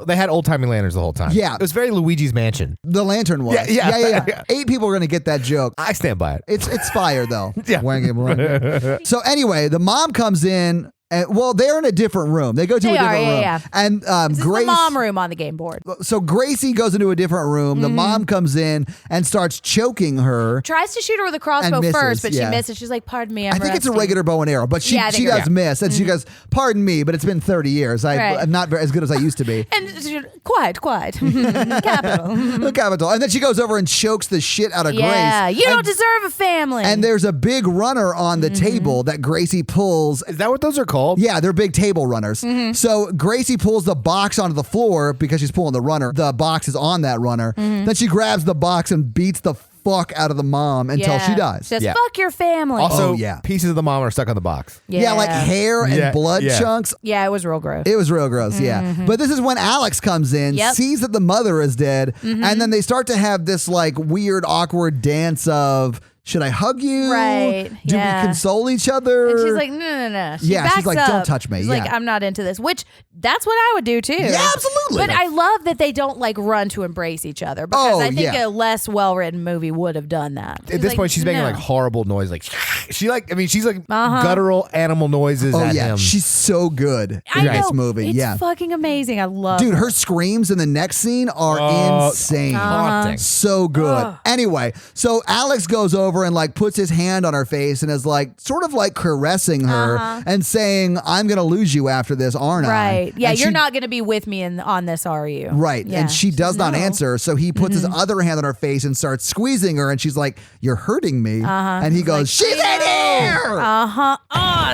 They had old timey lanterns the whole time. Yeah. It was very Luigi's Mansion. The lantern was. Yeah. 8 people are going to get that joke. I stand by it. It's fire though. Yeah. So anyway, the mom comes in. Well, they're in a different room. They go to They a different are, room. yeah. And This is Grace. the mom room on the game board. So Gracie goes into a different room. The Mm-hmm. mom comes in and starts choking her. Tries to shoot her with a crossbow And misses, first, but yeah. she misses. She's like, "Pardon me, I'm I think it's a rusty." regular bow and arrow, but she Yeah, I think does so. miss. And she goes, pardon me, but it's been 30 years. Right. I'm not as good as I used to be. And she, quiet, capital. Capital. And then she goes over and chokes the shit out of Yeah, Grace. you don't deserve a family. And there's a big runner on the Mm-hmm. table that Gracie pulls. Is that what those are called? Yeah, they're big table runners. Mm-hmm. So Gracie pulls the box onto the floor because she's pulling the runner. The box is on that runner. Mm-hmm. Then she grabs the box and beats the fuck out of the mom until she dies. Says, Yeah. fuck your family. Also, Oh, yeah. pieces of the mom are stuck on the box. Yeah, like hair and Yeah, blood yeah. chunks. Yeah, it was real gross. It was real gross, yeah. But this is when Alex comes in, Yep. sees that the mother is dead, and then they start to have this like weird, awkward dance of, should I hug you? Right, Do yeah. we console each other? And she's like, no. She Yeah, she's backs like, up. "Don't touch me." She's Yeah. like, I'm not into this, which that's what I would do too. Yeah, absolutely. But I love that they don't like run to embrace each other because Oh, I think yeah. a less well-written movie would have done that. At this point, she's making no. like horrible noise. Like she's like guttural animal noises oh at yeah, him. she's so good I in know. this movie. It's Yeah. fucking amazing. I love Dude, her screams in the next scene are insane. haunting. So good. Anyway, so Alex goes over and like puts his hand on her face and is like sort of like caressing her and saying, I'm going to lose you after this, aren't I? Right. Yeah, And you're she- not going to be with me on this, are you? Right. Yeah. And she does not No. answer. So he puts his other hand on her face and starts squeezing her. And she's like, you're hurting me. And he goes, she's in here.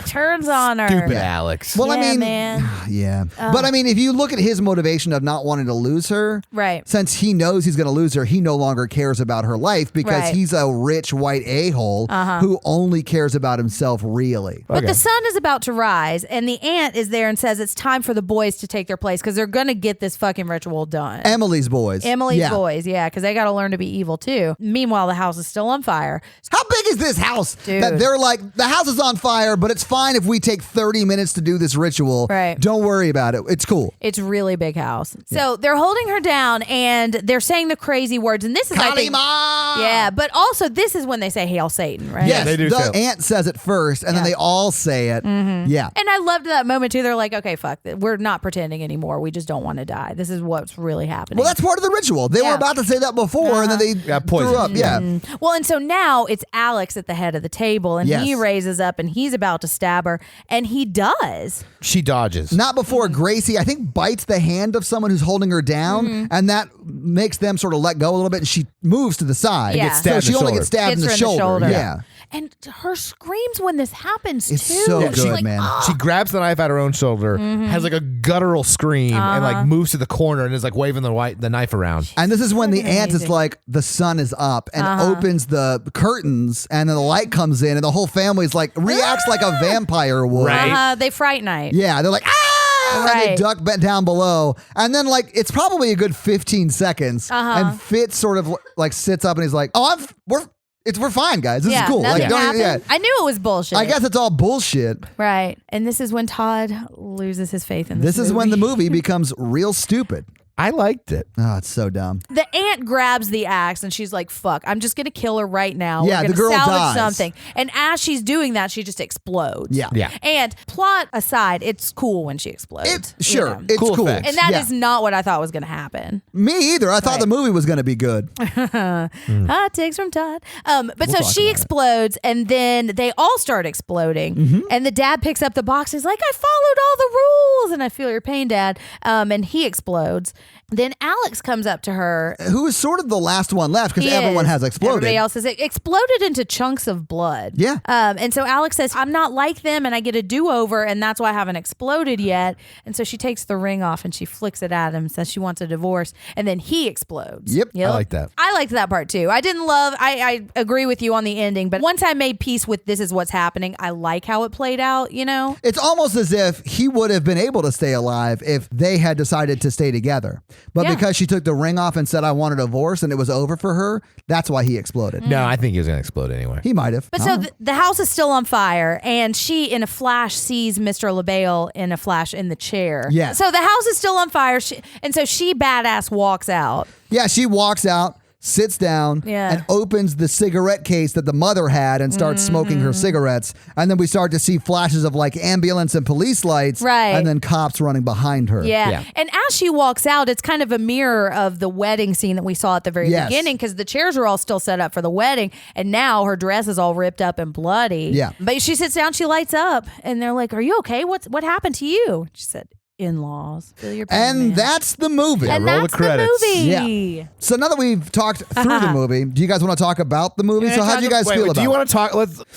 Turns on her. Stupid Alex. Well, I Yeah, mean, man. yeah. But I mean, if you look at his motivation of not wanting to lose her, Right. since he knows he's going to lose her, he no longer cares about her life because Right. he's a rich white a-hole who only cares about himself, really. But Okay. the sun is about to rise, and the aunt is there and says it's time for the boys to take their place because they're going to get this fucking ritual done. Emily's boys. Emily's Yeah. boys, yeah, because they got to learn to be evil too. Meanwhile, the house is still on fire. How big is this house? Dude. That they're like, the house is on fire, but it's fine if we take 30 minutes to do this ritual. Right. Don't worry about it. It's cool. It's really big house. So they're holding her down and they're saying the crazy words. And this is, I think, Kalima! yeah, but also this is when they say Hail Satan, right? Yes, they do the too. aunt says it first, and then Yeah. they all say it. Yeah. And I loved that moment too. They're like, okay, fuck, we're not pretending anymore. We just don't want to die. This is what's really happening. Well, that's part of the ritual. They were Yeah. about to say that before, and then they Got threw poisoned. up. Yeah. Well, and so now it's Alex at the head of the table, and Yes. he raises up and he's about to stab her, and he does. She dodges. Not before Gracie, I think, bites the hand of someone who's holding her down, and that makes them sort of let go a little bit, and she moves to the side. Yeah. Gets stabbed so in she the only shoulder. gets stabbed in Gets the her in the shoulder. shoulder. Yeah. And her screams when this happens It's too. so She's good, like, man. She grabs the knife out her own shoulder, has like a guttural scream, and like moves to the corner and is like waving the knife around. And this is when the Fucking aunt is amazing. like, the sun is up, and opens the curtains, and then the light comes in, and the whole family's like, reacts like a vampire would. Right. They fright night. Yeah, they're like, ah! And they duck bent down below. And then like it's probably a good 15 seconds. And Fitz sort of like sits up and he's like, oh, we're fine, guys. This is cool. Nothing Like, happened. I knew it was bullshit. I guess it's all bullshit. Right. And this is when Todd loses his faith in This is when the movie becomes real stupid. I liked it. Oh, it's so dumb. The aunt grabs the axe and she's like, fuck, I'm just going to kill her right now. Yeah, We're the girl gonna salvage dies. something. And as she's doing that, she just explodes. Yeah. And plot aside, it's cool when she explodes. Sure. It's Cool cool. effects. And that is not what I thought was going to happen. Me either. I thought the movie was going to be good. Hot takes from Todd. But so talk she about explodes and then they all start exploding. And the dad picks up the box. He's like, I followed all the rules. And I feel your pain, Dad. And he explodes. Then Alex comes up to her. Who is sort of the last one left because everyone has exploded. Everybody else has exploded into chunks of blood. Yeah. And so Alex says, I'm not like them and I get a do-over and that's why I haven't exploded yet. And so she takes the ring off and she flicks it at him and says she wants a divorce. And then he explodes. Yep. I like that. I liked that part too. I agree with you on the ending, but once I made peace with this is what's happening, I like how it played out, you know? It's almost as if he would have been able to stay alive if they had decided to stay together. But because she took the ring off and said, I want a divorce, and it was over for her, that's why he exploded. No, I think he was going to explode anyway. He might have. But so the house is still on fire, and she, in a flash, sees Mr. LaBelle in a flash in the chair. Yeah. So the house is still on fire, and so she badass walks out. Yeah, she walks out, sits down, and opens the cigarette case that the mother had and starts smoking her cigarettes. And then we start to see flashes of like ambulance and police lights. Right. And then cops running behind her. Yeah. And as she walks out, it's kind of a mirror of the wedding scene that we saw at the very beginning because the chairs were all still set up for the wedding. And now her dress is all ripped up and bloody. Yeah. But she sits down, she lights up, and they're like, are you okay? What happened to you? She said, in-laws. Feel your pain, And man. that's the movie. And roll that's the credits. movie. Yeah. So now that we've talked through the movie, do you guys want to talk about the movie? So how do you guys feel about Do you it? want to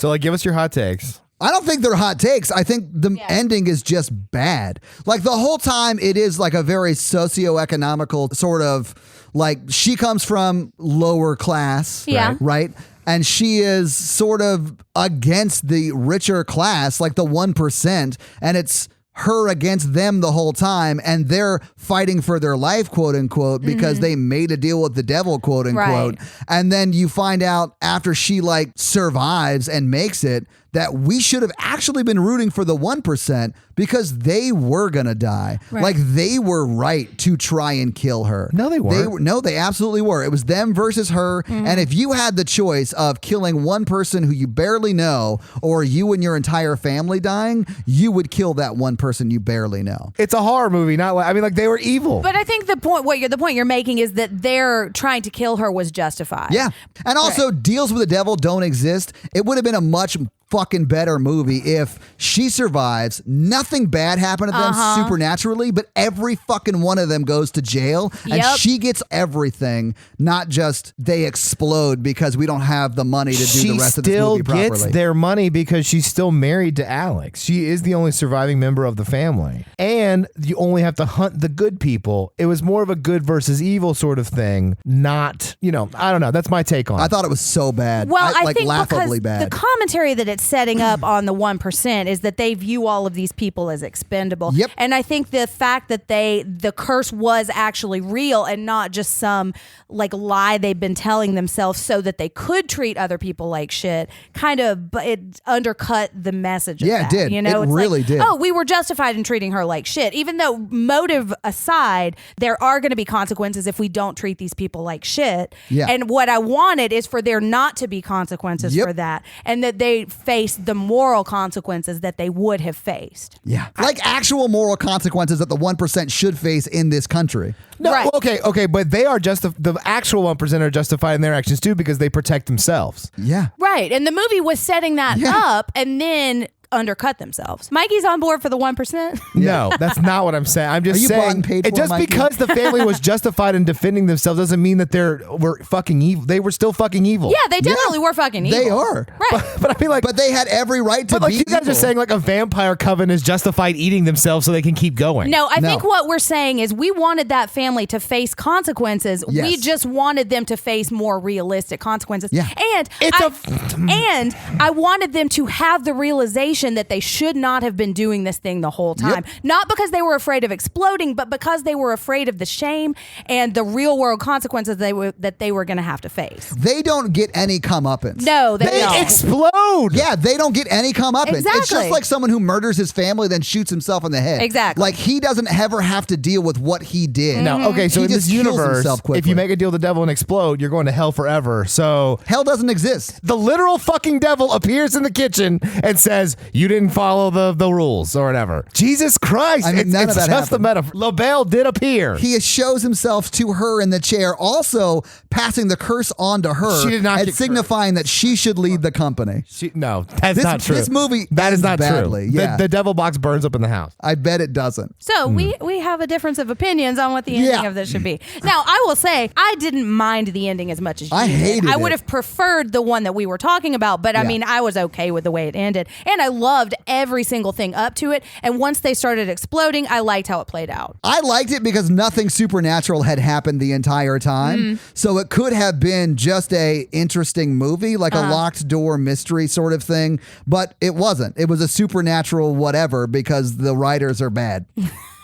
talk? Give us your hot takes. I don't think they're hot takes. I think the ending is just bad. Like the whole time it is like a very socioeconomical sort of like she comes from lower class, right? And she is sort of against the richer class, like the 1%, and it's her against them the whole time, and they're fighting for their life, quote unquote, because they made a deal with the devil, quote unquote. Right. And then you find out after she like survives and makes it that we should have actually been rooting for the 1% because they were gonna die. Right. Like they were right to try and kill her. No, they weren't. No, they absolutely were. It was them versus her. And if you had the choice of killing one person who you barely know or you and your entire family dying, you would kill that one person you barely know. It's a horror movie, not like, I mean, like they were evil. But I think the point you're making is that their trying to kill her was justified. Yeah. And also deals with the devil don't exist. It would have been a much fucking better movie if she survives, nothing bad happened to them supernaturally, but every fucking one of them goes to jail and she gets everything, not just they explode because we don't have the money to do the rest of this movie properly. She still gets their money because she's still married to Alex. She is the only surviving member of the family. And you only have to hunt the good people. It was more of a good versus evil sort of thing, not, I don't know. That's my take on it. I thought it was so bad. Well, I like think laughably because bad. the commentary that it's setting up on the 1% is that they view all of these people as expendable. Yep. And I think the fact that the curse was actually real and not just some like lie they've been telling themselves so that they could treat other people like shit, kind of, it undercut the message of Yeah, that. it did. It It's really like, did. Oh, we were justified in treating her like shit. Even though motive aside, there are going to be consequences if we don't treat these people like shit. Yeah. And what I wanted is for there not to be consequences for that, and that they face the moral consequences that they would have faced. Yeah. Like actual moral consequences that the 1% should face in this country. No, Right. okay, but they are the actual 1% are justified in their actions too because they protect themselves. Yeah. Right. And the movie was setting that up and then undercut themselves. Mikey's on board for the 1%. No, that's not what I'm saying. I'm just Are you saying bought and paid for, just Mikey? because the family was justified in defending themselves doesn't mean that were fucking evil. They were still fucking evil. Yeah, they definitely were fucking evil. They are. Right. But I mean, like, But they had every right to but like be you guys evil. are saying, like a vampire coven is justified eating themselves so they can keep going. No, I think what we're saying is we wanted that family to face consequences. Yes. We just wanted them to face more realistic consequences. Yeah. And I wanted them to have the realization realization that they should not have been doing this thing the whole time. Not because they were afraid of exploding, but because they were afraid of the shame and the real world consequences that they were going to have to face. They don't get any comeuppance. No, they don't. Explode. Yeah, they don't get any comeuppance. Exactly. It's just like someone who murders his family then shoots himself in the head. Exactly. Like he doesn't ever have to deal with what he did. No, okay, so He in this just kills universe, himself quickly. if you make a deal with the devil and explode, you're going to hell forever. So Hell doesn't exist. the literal fucking devil appears in the kitchen and says, you didn't follow the rules or whatever. Jesus Christ. I mean, none it's of that just the happened. metaphor. LaBelle did appear. He shows himself to her in the chair, also passing the curse on to her. She did not and get signifying that she should lead the company. No, that's not true. This movie that is ends not badly, true. yeah. The devil box burns up in the house. I bet it doesn't. So we have a difference of opinions on what the ending of this should be. Now, I will say I didn't mind the ending as much as you I did. hated I it. would have preferred the one that we were talking about, but I Yeah. mean, I was okay with the way it ended. And I loved every single thing up to it. And once they started exploding, I liked how it played out. I liked it because nothing supernatural had happened the entire time. So it could have been just a interesting movie, like a locked door mystery sort of thing, but it wasn't. It was a supernatural whatever because the writers are bad.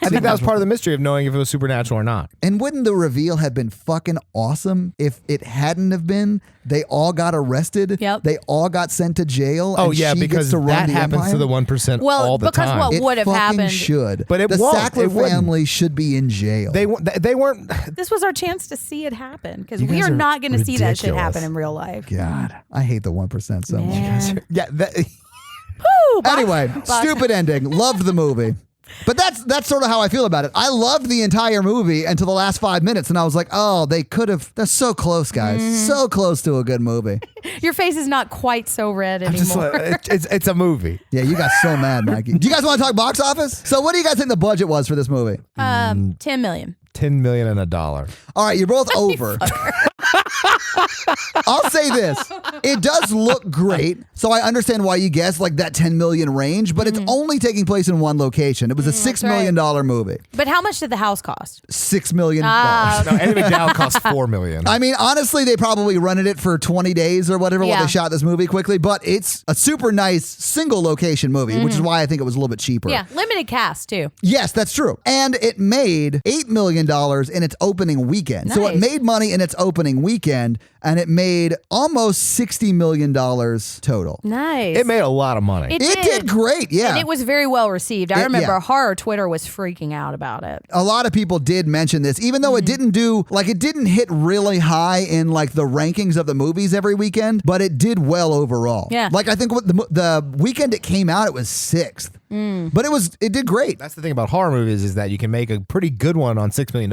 I think that was part of the mystery of knowing if it was supernatural or not. And wouldn't the reveal have been fucking awesome if it hadn't have been? They all got arrested. Yep. They all got sent to jail. Oh, and yeah, she because gets to run that the happens empire? to the 1% Well, all the because time. what It would have fucking happened. should. But it the won't. Sackler It wouldn't. family should be in jail. They weren't. This was our chance to see it happen because You we guys are are not going to see that shit ridiculous. happen in real life. God, I hate the 1% so much. Man. Yeah. Woo, box- Anyway, box- stupid ending. Loved the movie. But that's sort of how I feel about it. I loved the entire movie until the last 5 minutes, and I was like, oh, they could have. They're so close, guys. So close to a good movie. Your face is not quite so red anymore. Just like, it's a movie. Yeah, you got so mad, Mikey. Do you guys want to talk box office? So what do you guys think the budget was for this movie? 10 million. $10 million and $1. All right, you're both over. I'll say this. It does look great, so I understand why you guessed like that 10 million range, but it's only taking place in one location. It was a $6 million movie. But how much did the house cost? $6 million. No, Andy McDowell cost $4 million. I mean, honestly, they probably rented it for 20 days or whatever while Yeah. they shot this movie quickly, but it's a super nice single location movie, which is why I think it was a little bit cheaper. Yeah, limited cast too. Yes, that's true. And it made $8 million in its opening weekend. So it Nice. made money in its opening weekend, and it made almost $60 million total. Nice. It made a lot of money. It It did great, yeah. And it was very well received. I remember yeah. horror Twitter was freaking out about it. A lot of people did mention this, even though it didn't it didn't hit really high in like the rankings of the movies every weekend, but it did well overall. Yeah. Like I think what the weekend it came out, it was 6th. But it did great. That's the thing about horror movies is that you can make a pretty good one on $6 million,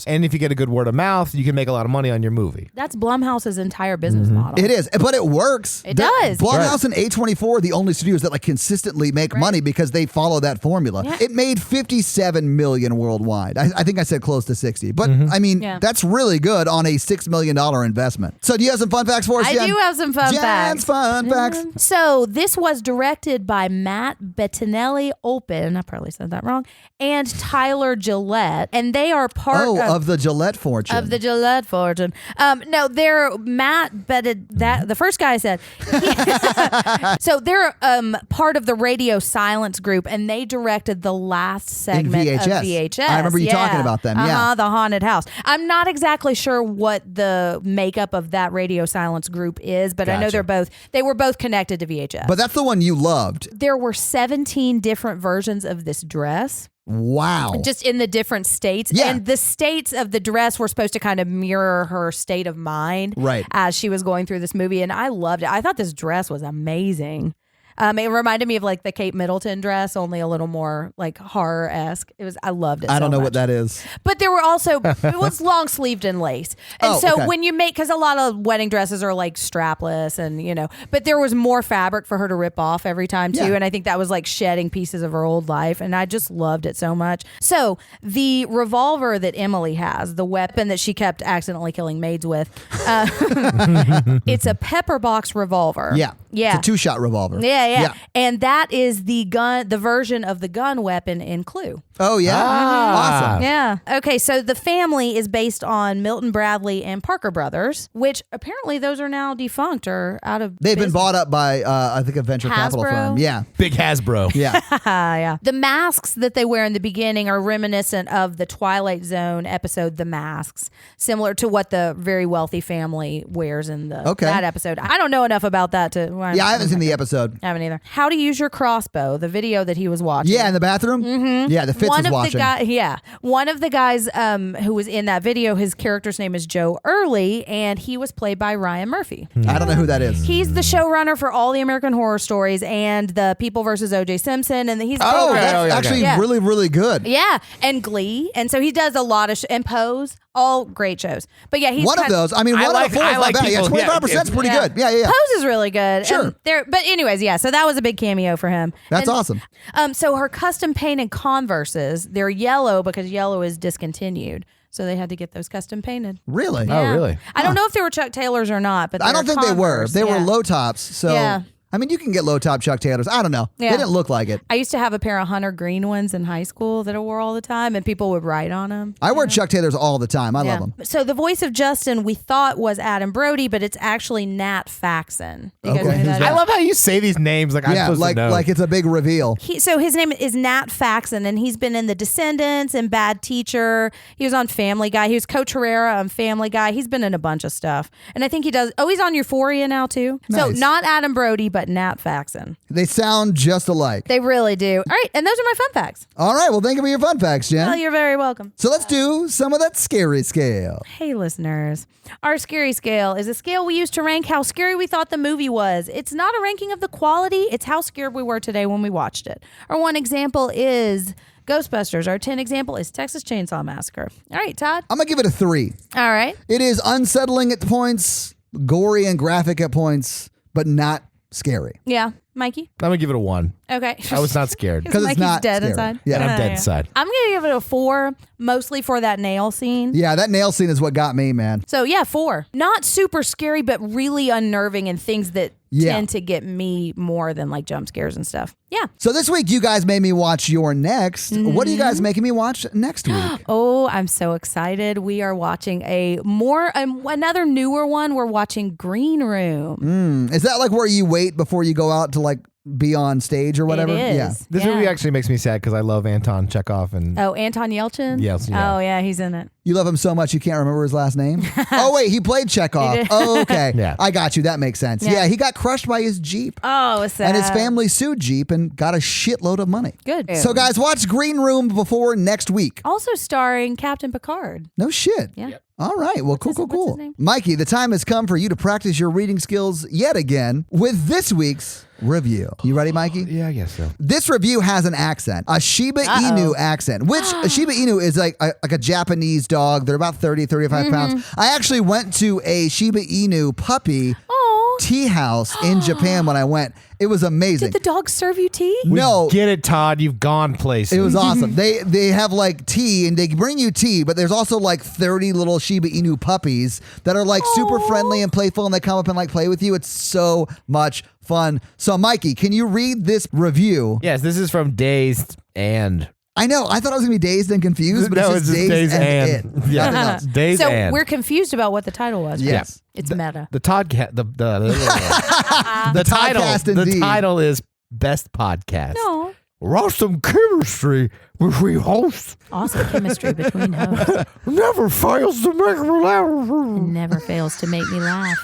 and if you get a good word of mouth, you can make a lot of money on your movie. That's Blumhouse's entire business model. It is, but it works. It does. Blumhouse and A24 are the only studios that like consistently make money because they follow that formula. Yeah. It made 57 million worldwide. I think I said close to 60, but I mean Yeah. that's really good on a $6 million investment. So do you have some fun facts for us? I Jen? do have some fun Jen's facts. fun facts. So this was directed by Matt Bettinelli-Olpin, I probably said that wrong, and Tyler Gillette, and they are part of the Gillette fortune. of the Gillette fortune. No, they're Matt that the first guy said. So they're part of the Radio Silence group, and they directed the last segment of VHS. VHS. I remember you talking about them, yeah. The haunted house. I'm not exactly sure what the makeup of that Radio Silence group is, but I know Gotcha. they were both connected to VHS. but that's the one you loved. There were 17 different versions of this dress. Wow. Just in the different states. Yeah. And the states of the dress were supposed to kind of mirror her state of mind Right. as she was going through this movie. And I loved it. I thought this dress was amazing. It reminded me of like the Kate Middleton dress, only a little more like horror-esque. I loved it. I don't know much. what that is. But there were also, it was long sleeved and lace. And Oh, so okay. when you make, because a lot of wedding dresses are like strapless and, but there was more fabric for her to rip off every time too. Yeah. And I think that was like shedding pieces of her old life. And I just loved it so much. So the revolver that Emily has, the weapon that she kept accidentally killing maids with, it's a pepper box revolver. Yeah. Yeah. It's a 2-shot revolver. Yeah. And that is the version of the gun weapon in Clue. Oh, yeah? Awesome. Yeah. Okay, so the family is based on Milton Bradley and Parker Brothers, which apparently those are now defunct or out of They've been business. bought up by, I think, a venture capital Hasbro? firm. Yeah. Big Hasbro. Yeah. Yeah. The masks that they wear in the beginning are reminiscent of the Twilight Zone episode, The Masks, similar to what the very wealthy family wears in that episode. I don't know enough about that to... Yeah, I haven't seen the episode. I haven't either. How to use your crossbow, the video that he was watching. Yeah, in the bathroom? Mm-hmm. Yeah, the Fitz was watching. One of the guys who was in that video, his character's name is Joe Early, and he was played by Ryan Murphy. I don't know who that is. He's the showrunner for all the American Horror Stories and the People versus O.J. Simpson, and he's That's actually really, really good. Yeah, and Glee, and so he does a lot of and Pose, all great shows. But yeah, he's one of those. I mean, one out of four is not bad. Yeah, 25% is pretty good. Yeah. Pose is really good. Sure. But anyways, yeah. So that was a big cameo for him. That's awesome. So her custom painted Converses, they're yellow because yellow is discontinued. So they had to get those custom painted. Really? Yeah. Oh, really? I don't know if they were Chuck Taylors or not, but I don't think Converse. they were. They were low tops. So, Yeah. I mean, you can get low top Chuck Taylors. I don't know. Yeah. They didn't look like it. I used to have a pair of Hunter Green ones in high school that I wore all the time, and people would write on them. I wear Chuck Taylors all the time. I love them. So the voice of Justin we thought was Adam Brody, but it's actually Nat Faxon. You guys Okay, know who who's that that? I love how you say these names like I'm Yeah, supposed to know. like it's a big reveal. So his name is Nat Faxon, and he's been in The Descendants and Bad Teacher. He was on Family Guy. He was Coach Herrera on Family Guy. He's been in a bunch of stuff. And I think he does. Oh, he's on Euphoria now, too. So Nice. not Adam Brody, but Nat Faxon. They sound just alike. They really do. All right. And those are my fun facts. All right. Well, thank you for your fun facts, Jen. Well, you're very welcome. So let's do some of that scary scale. Hey, listeners. Our scary scale is a scale we use to rank how scary we thought the movie was. It's not a ranking of the quality. It's how scared we were today when we watched it. Our one example is Ghostbusters. Our 10 example is Texas Chainsaw Massacre. All right, Todd. I'm going to give it a 3. All right. It is unsettling at points, gory and graphic at points, but not scary. Yeah. Mikey? I'm going to give it a 1. Okay. I was not scared. Because it's Mikey's not dead scary. inside. Yeah. And I'm dead inside. I'm going to give it a 4, mostly for that nail scene. Yeah, that nail scene is what got me, man. So yeah, 4. Not super scary, but really unnerving and things that tend to get me more than like jump scares and stuff. Yeah. So this week, you guys made me watch your next. What are you guys making me watch next week? Oh, I'm so excited. We are watching another newer one. We're watching Green Room. Is that like where you wait before you go out to like be on stage or whatever? It is. Yeah. This movie actually makes me sad because I love Anton Chekhov and Oh, Anton Yelchin? Yelchin, yeah. Oh, yeah, he's in it. You love him so much you can't remember his last name? Oh, wait, he played Chekhov. He did. Oh, okay. Yeah. I got you. That makes sense. Yeah, he got crushed by his Jeep. Oh, it's sad. And his family sued Jeep and got a shitload of money. Good. So, guys, watch Green Room before next week. Also starring Captain Picard. No shit. Yeah. All right. Well, What's cool. his name? Mikey, the time has come for you to practice your reading skills yet again with this week's review. You ready, Mikey? yeah, I guess so. This review has an accent, a Shiba Inu accent, which a Shiba Inu is like a Japanese dog. They're about 30, 35 pounds. I actually went to a Shiba Inu puppy Oh. tea house in Japan when I went. It was amazing. Did the dog serve you tea? No. Get it, Todd. You've gone places. It was awesome. They have like tea and they bring you tea, but there's also like 30 little Shiba Inu puppies that are like super friendly and playful and they come up and like play with you. It's so much fun. So Mikey, can you read this review? Yes, this is from Dazed and. I know. I thought I was going to be dazed and confused, but No, it's just dazed and it. Yeah, Nothing else. Dazed So and. we're confused about what the title was. right? Yes. It's meta. The Toddcat. The title. Toddcast The indeed. title is Best Podcast. No. Awesome chemistry with we hosts. Awesome chemistry between hosts. Never fails to make me laugh. Never fails to make me laugh.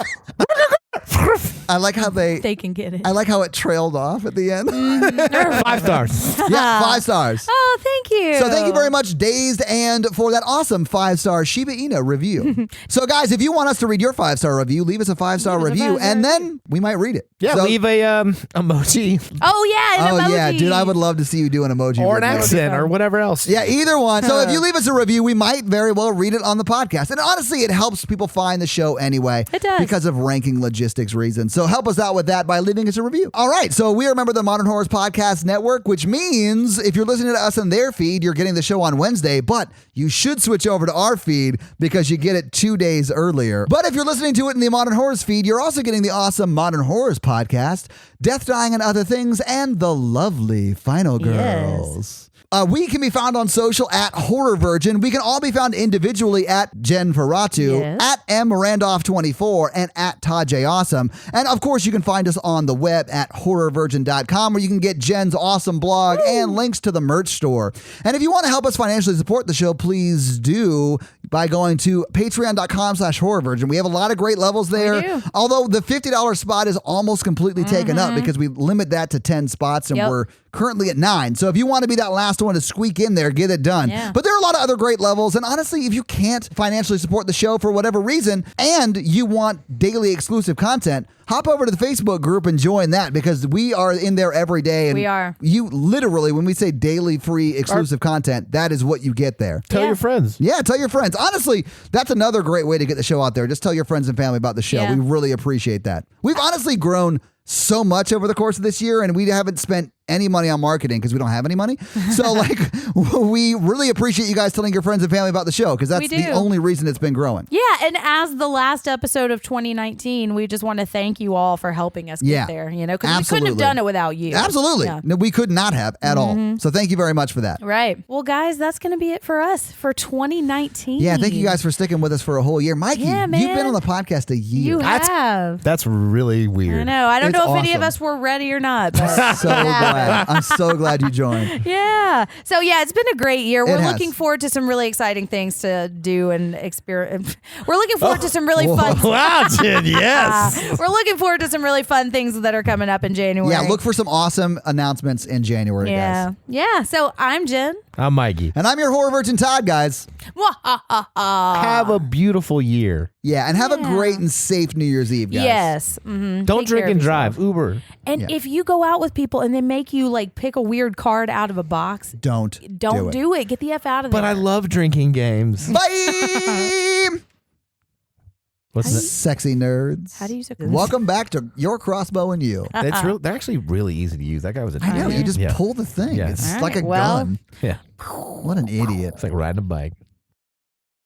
I like how They can get it. I like how it trailed off at the end. 5 stars. Yeah, 5 stars. Oh, thank you. So thank you very much, Dazed, and for that awesome 5-star Shiba Inu review. So guys, if you want us to read your 5-star review, leave us a 5-star Leave us a review, 5-star and then we might read it. Yeah, So- leave a emoji Oh, yeah. An Oh emoji. yeah, dude, I would love to see you do an emoji or an review. accent or whatever else. Yeah, either one. So if you leave us a review, we might very well read it on the podcast. And honestly, it helps people find the show anyway. It does. Because of ranking logistics reasons. So help us out with that by leaving us a review. All right. So we are a member of the Modern Horrors Podcast Network, which means if you're listening to us on their feed, you're getting the show on Wednesday, but you should switch over to our feed because you get it 2 days earlier. But if you're listening to it in the Modern Horrors feed, you're also getting the awesome Modern Horrors Podcast, Death, Dying, and Other Things, and the lovely Final Girls. Yes. We can be found on social at Horror Virgin. We can all be found individually at Jenn Ferratu, Yes. at M Randolph24, and at Todd J. Awesome. And of course, you can find us on the web at horrorvirgin.com, where you can get Jen's awesome blog and links to the merch store. And if you want to help us financially support the show, please do by going to patreon.com/horrorvirgin. We have a lot of great levels there. do. Although the $50 spot is almost completely taken up because we limit that to 10 spots and Yep. we're currently at 9. So if you want to be that last one to squeak in there, get it done. Yeah. But there are a lot of other great levels. And honestly, if you can't financially support the show for whatever reason and you want daily exclusive content, hop over to the Facebook group and join that, because we are in there every day. And We are. You literally, when we say daily free exclusive content, that is what you get there. Tell Yeah. your friends. Yeah, tell your friends. Honestly, that's another great way to get the show out there. Just tell your friends and family about the show. Yeah. We really appreciate that. We've honestly grown so much over the course of this year, and we haven't spent any money on marketing because we don't have any money. So we really appreciate you guys telling your friends and family about the show, because that's We the do. only reason it's been growing. Yeah, and as the last episode of 2019, we just want to thank you all for helping us Yeah. get there, because we couldn't have Absolutely. done it without you. Absolutely. Yeah. No, we could not have at all. So thank you very much for that. Right. Well, guys, that's going to be it for us for 2019. Yeah, thank you guys for sticking with us for a whole year. Mikey, Yeah, you've been man. on the podcast a year. You have. That's really weird. I know. I don't It's know if any of awesome. us were ready or not. But So glad. I'm so glad you joined. yeah. So, yeah, it's been a great year. We're has. looking forward to some really exciting things to do and experience. We're looking forward to some really fun Wow, Jen, yes. We're looking forward to some really fun things that are coming up in January. Yeah, look for some awesome announcements in January, Yeah. guys. Yeah. So I'm Jenn. I'm Mikey. And I'm your horror virgin Todd, guys. Have a beautiful year. Yeah, and have a Yeah. great and safe New Year's Eve, guys. Yes. Mm-hmm. Don't Take drink care of and yourself. drive. Uber. And Yeah. if you go out with people and they make you like pick a weird card out of a box, Don't do it. Get the F out of there. But I love drinking games. Bye! What's that? Sexy nerds. How do you say Welcome back to Your Crossbow and You. They're actually really easy to use. That guy was a I know, you just Yeah. pull the thing. Yeah. It's All like a right, well- gun. Yeah. What an idiot. It's like riding a bike.